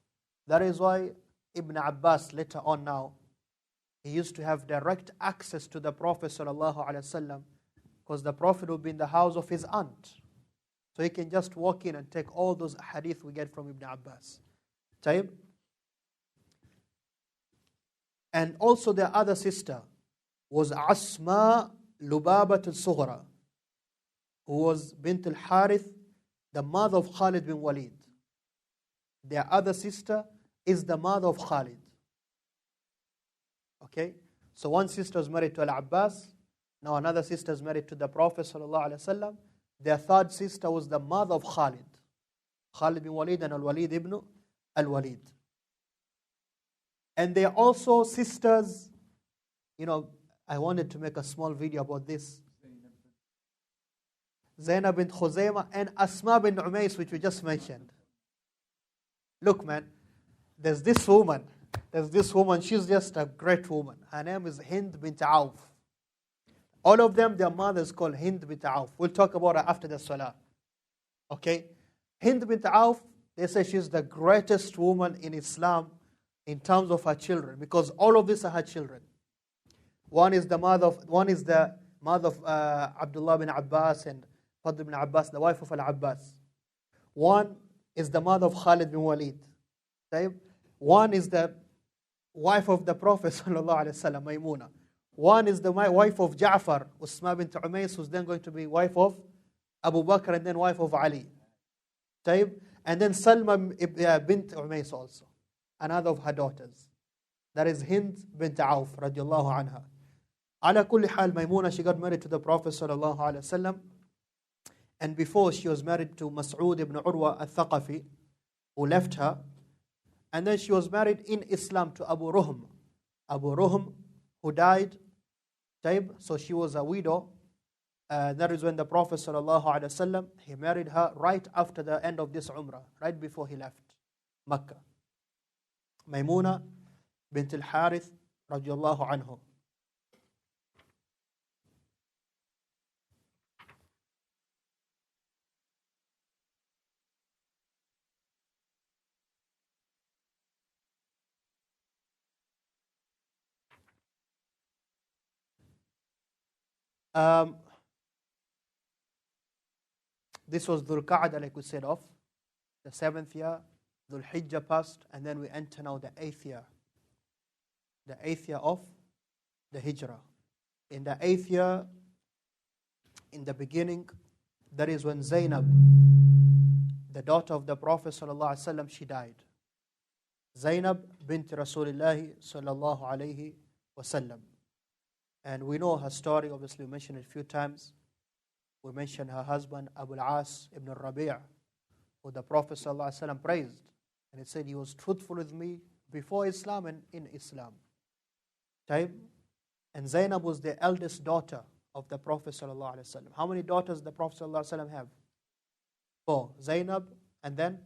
That is why Ibn Abbas later on now, he used to have direct access to the Prophet ﷺ because the Prophet would be in the house of his aunt. So he can just walk in and take all those hadith we get from Ibn Abbas. Taib. And also their other sister was Asma Lubabat al-Sughra, who was bint al-Harith, the mother of Khalid bin Walid. Their other sister is the mother of Khalid. Okay? So one sister was married to Al-Abbas, now another sister is married to the Prophet ﷺ. Their third sister was the mother of Khalid. Khalid bin Walid and Al-Walid ibn Al-Walid. And they are also sisters. You know, I wanted to make a small video about this. Zainab bint Khuzaymah and Asma bin Umays, which we just mentioned. Look, man, there's this woman, she's just a great woman. Her name is Hind bint Auf. All of them, their mother is called Hind bint Auf. We'll talk about her after the Salah. Okay? Hind bint Auf, they say she's the greatest woman in Islam in terms of her children, because all of these are her children. One is the mother of Abdullah bin Abbas and Fadl bin Abbas, the wife of Al-Abbas. One is the mother of Khalid bin Walid. One is the wife of the Prophet ﷺ, Maymuna. One is the wife of Ja'far, Usma bint Umays, who's then going to be wife of Abu Bakr and then wife of Ali. And then Salma bint Umays also, another of her daughters. That is Hind bint Auf, radiallahu anha. Ala kulli hal, Maymuna, she got married to the Prophet ﷺ. And before, she was married to Mas'ud ibn Urwa al-Thaqafi, who left her. And then she was married in Islam to Abu Ruhm. Abu Ruhm, who died. So she was a widow. That is when the Prophet ﷺ, he married her right after the end of this Umrah, right before he left Makkah. Maymuna bint al-Harith radiallahu anhu. This was Dhul Qa'dah, like we said, of the 7th year. Dhul Hijjah passed, and then we enter now the 8th year. The 8th year of the Hijrah. In the 8th year, in the beginning, that is when Zainab, the daughter of the Prophet ﷺ, she died. Zainab bint Rasulullah sallallahu alayhi wasallam. And we know her story, obviously we mentioned it a few times. We mentioned her husband, Abu al-As ibn al-Rabi', who the Prophet ﷺ praised. And he said he was truthful with me before Islam and in Islam. And Zainab was the eldest daughter of the Prophet ﷺ. How many daughters did the Prophet ﷺ have? 4. Zainab, and then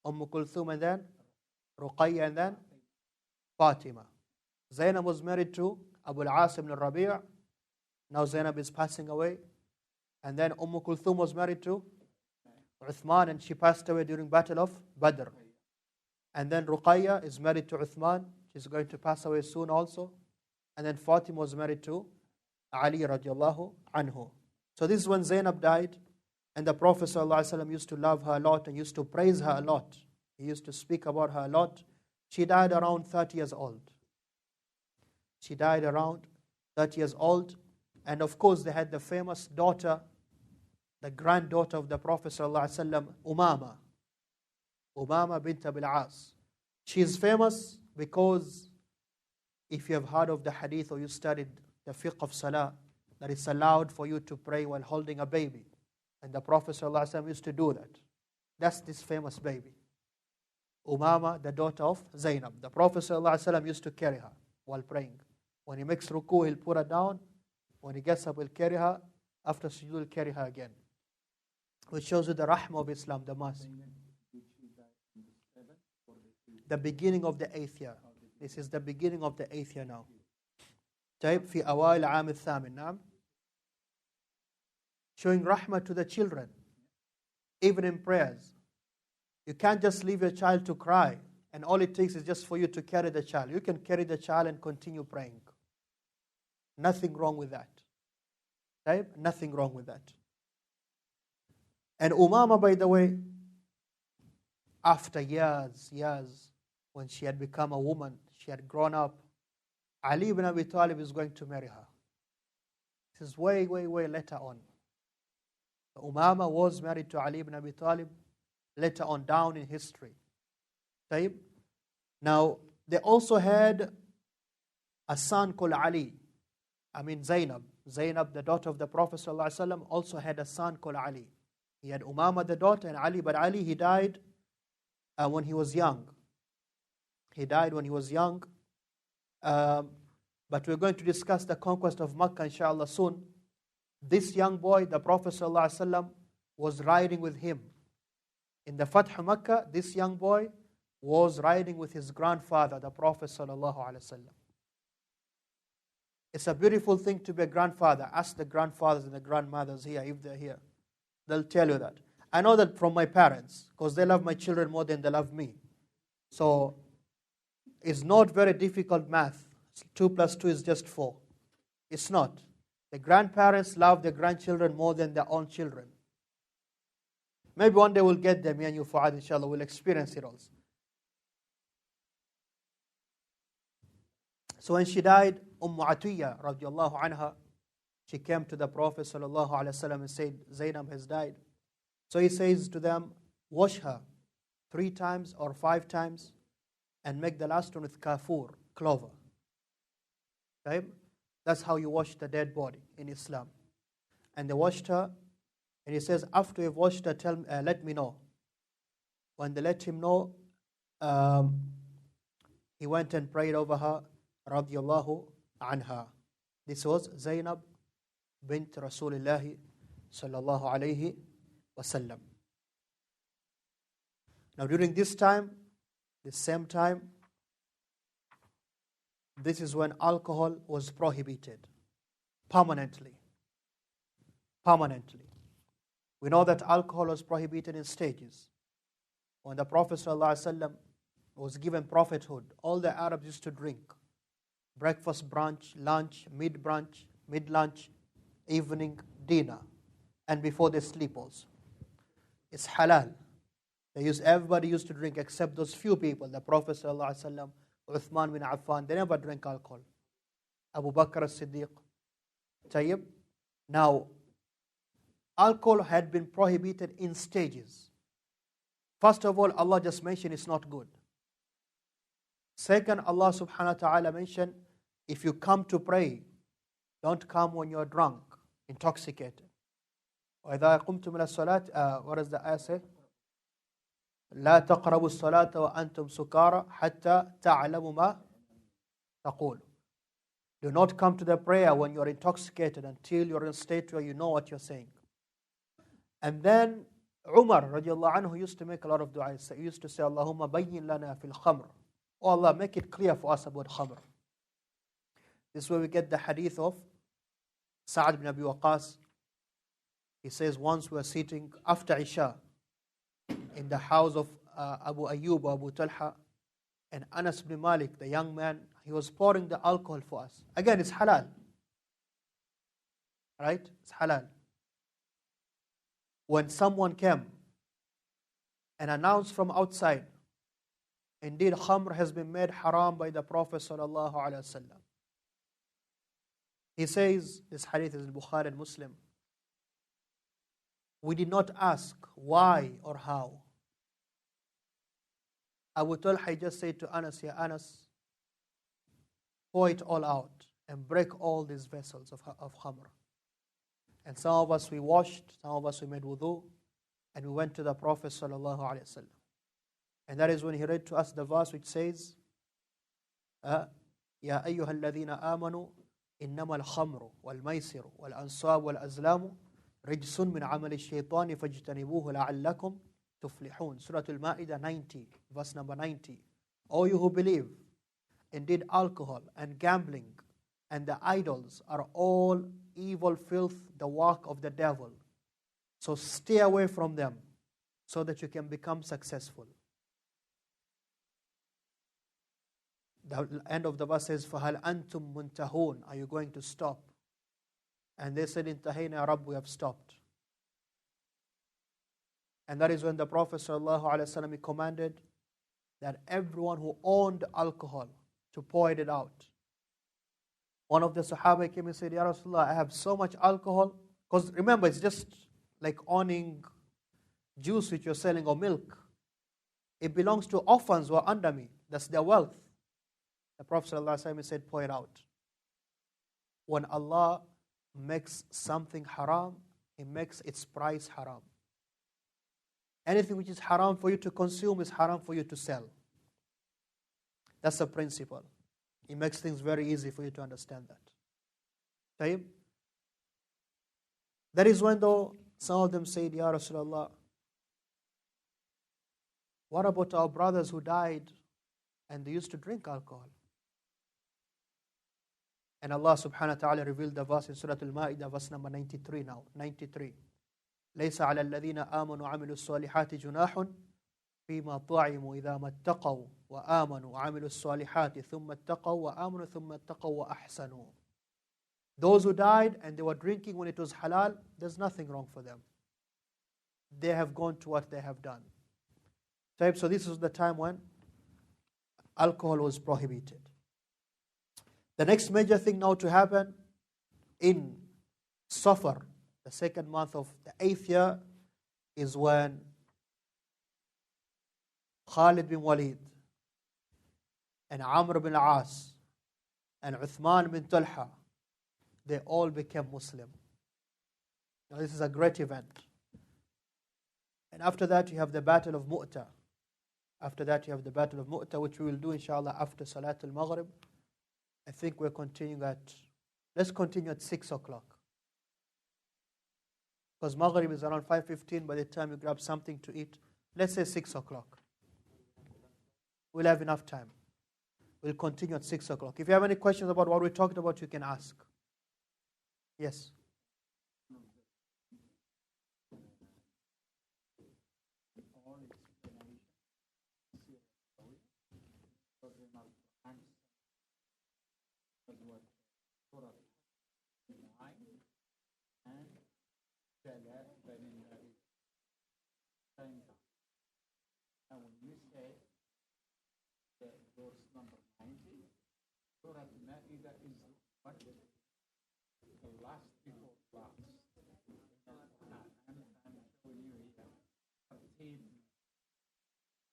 Kulthum, and then Ruqayya, and then Fatima. Zainab was married to Abu al-As ibn al-Rabi'. Now Zainab is passing away. And then Kulthum was married to Uthman, and she passed away during Battle of Badr. And then Ruqayya is married to Uthman. She's going to pass away soon also. And then Fatima was married to Ali radiallahu anhu. So this is when Zainab died, and the Prophet ﷺ used to love her a lot and used to praise her a lot. He used to speak about her a lot. She died around 30 years old. She died around 30 years old. And of course they had the famous daughter, the granddaughter of the Prophet ﷺ, Umama bint Abil As. She is famous because if you have heard of the hadith or you studied the fiqh of salah, that it's allowed for you to pray while holding a baby. And the Prophet ﷺ used to do that. That's this famous baby. Umama, the daughter of Zainab. The Prophet ﷺ used to carry her while praying. When he makes ruku, he'll put her down. When he gets up, he'll carry her. After sujood, he'll carry her again. Which shows you the rahmah of Islam, the mercy. The beginning of the 8th year. This is the beginning of the 8th year now. في أوائل العام الثامن. نعم. Showing rahmah to the children, even in prayers. You can't just leave your child to cry, and all it takes is just for you to carry the child. You can carry the child and continue praying. Nothing wrong with that. Nothing wrong with that. And Umama, by the way, after years, when she had become a woman, she had grown up, Ali ibn Abi Talib is going to marry her. This is way later on. Umama was married to Ali ibn Abi Talib later on down in history. Now, they also had a son called Ali. Zainab. Zainab, the daughter of the Prophet ﷺ, also had a son called Ali. He had Umama, the daughter, and Ali. But Ali, he died when he was young. He died when he was young. But we're going to discuss the conquest of Makkah, inshallah, soon. This young boy, the Prophet ﷺ, was riding with him. In the Fath Makkah, this young boy was riding with his grandfather, the Prophet ﷺ. It's a beautiful thing to be a grandfather. Ask the grandfathers and the grandmothers here, if they're here. They'll tell you that. I know that from my parents, because they love my children more than they love me. So, it's not very difficult math. 2 plus 2 is just 4. It's not. The grandparents love their grandchildren more than their own children. Maybe one day we'll get there, me and you, Fuad, inshallah, we'll experience it also. So when she died, Atiyya radiallahu anha, she came to the Prophet sallallahu alaihi wasallam and said, Zainab has died. So he says to them, wash her 3 times or 5 times and make the last one with kafur, clover. Okay? That's how you wash the dead body in Islam. And they washed her, and he says, after you've washed her, let me know. When they let him know, um, he went and prayed over her, radiyallahu anha. This was Zainab bint Rasulullah sallallahu alayhi wasallam. Now during this time, the same time, this is when alcohol was prohibited permanently. Permanently. We know that alcohol was prohibited in stages. When the Prophet ﷺ was given prophethood, all the Arabs used to drink. Breakfast, brunch, lunch, mid-brunch, mid-lunch, evening, dinner, and before they sleep also. It's halal. Everybody used to drink except those few people. The Prophet ﷺ, Uthman bin Affan, they never drank alcohol. Abu Bakr as-Siddiq. Tayyib. Now, alcohol had been prohibited in stages. First of all, Allah just mentioned it's not good. Second, Allah subhanahu wa ta'ala mentioned, if you come to pray, don't come when you're drunk, intoxicated. وَإِذَا قُمْتُمْ إِلَى الصَّلَاةِ what does the ayah say? لا تقربوا الصلاة وأنتم سكارى حتى تعلموا ما تقول. Do not come to the prayer when you're intoxicated until you're in a state where you know what you're saying. And then Umar radiallahu anhu used to make a lot of du'as. He used to say, Allahumma bayyin lana fil khamr. Oh Allah, make it clear for us about khamr. This is where we get the hadith of Sa'ad ibn Abi Waqqas. He says, once we were sitting after Isha in the house of Abu Ayyub or Abu Talha, and Anas ibn Malik, the young man, he was pouring the alcohol for us. Again, it's halal. Right? It's halal. When someone came and announced from outside, indeed khamr has been made haram by the Prophet sallallahu alaihi wasallam. He says, this hadith is in Bukhari and Muslim, we did not ask why or how. Abu Talha just said to Anas, Ya Anas, pour it all out and break all these vessels of khamr. And some of us we washed, some of us we made wudu, and we went to the Prophet sallallahu alaihi wasallam. And that is when he read to us the verse which says, Ya ayyuha alladhina amanu innama al-khamru wal-maysiru wal-ansab wal-azlamu rijsun min amali ash-shaytani fajtanibuhu la'allakum tuflihun. Surah Al-Ma'idah 90, verse number 90. O you who believe, indeed alcohol and gambling and the idols are all evil filth, the work of the devil. So stay away from them so that you can become successful. The end of the verse says, فَهَلْ أَنْتُمْ مُنْتَهُونَ. Are you going to stop? And they said, إِنْتَهَيْنَا يَا رَبُّ, we have stopped. And that is when the Prophet ﷺ, he commanded that everyone who owned alcohol to pour it out. One of the Sahaba came and said, Ya Rasulullah, I have so much alcohol. Because remember, it's just like owning juice which you're selling or milk. It belongs to orphans who are under me. That's their wealth. The Prophet ﷺ said, pour it out. When Allah makes something haram, He makes its price haram. Anything which is haram for you to consume is haram for you to sell. That's the principle. He makes things very easy for you to understand that. Tayyib? That is when though some of them said, Ya Rasulullah, what about our brothers who died and they used to drink alcohol? And Allah subhanahu wa ta'ala revealed the verse in Surah Al-Ma'idah, verse number 93 now, 93. ليس على الذين آمنوا وعملوا الصالحات جناح فيما طعموا إذا ما اتقوا وآمنوا وعملوا الصالحات ثم اتقوا وآمنوا ثم اتقوا وأحسنوا. Those who died and they were drinking when it was halal, there's nothing wrong for them. They have gone to what they have done. So this was the time when alcohol was prohibited. The next major thing now to happen in Safar, the second month of the 8th year, is when Khalid bin Walid and Amr bin al-As and Uthman bin Talha, they all became Muslim. Now this is a great event. And after that you have the Battle of Mu'tah. After that, you have the Battle of Mu'tah, which we will do, inshallah, after Salat al-Maghrib. I think we're continuing let's continue at 6 o'clock. Because Maghrib is around 5:15 by the time you grab something to eat. Let's say 6 o'clock. We'll have enough time. We'll continue at 6 o'clock. If you have any questions about what we talked about, you can ask. Yes. Now, when you say that verse number 90, Surah Al-Ma'idah is what? The last before last. I'm showing you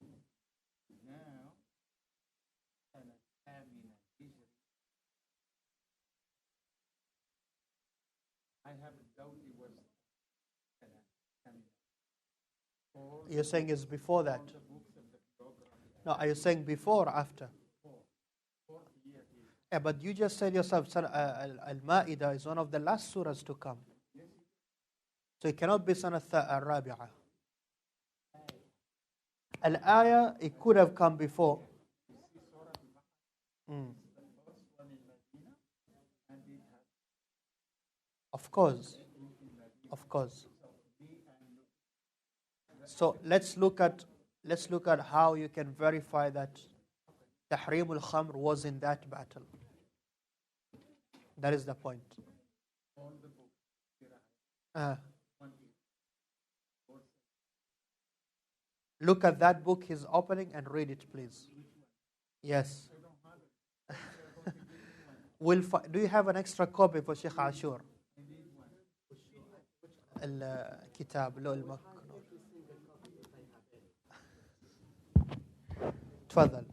here. Now, I have a doubt it was. You're saying it's before that? No, are you saying before or after? Yeah, but you just said yourself, Al-Ma'idah is one of the last surahs to come. So it cannot be Sanat al-Rabi'ah. Al-Ayah, it could have come before. Of course. Of course. So let's look at how you can verify that Tahrim al-Khamr was in that battle. That is the point. Look at that book he's opening and read it, please. Yes. Do you have an extra copy for Shaykh Ashur? الكتاب له المكنون. تفضل.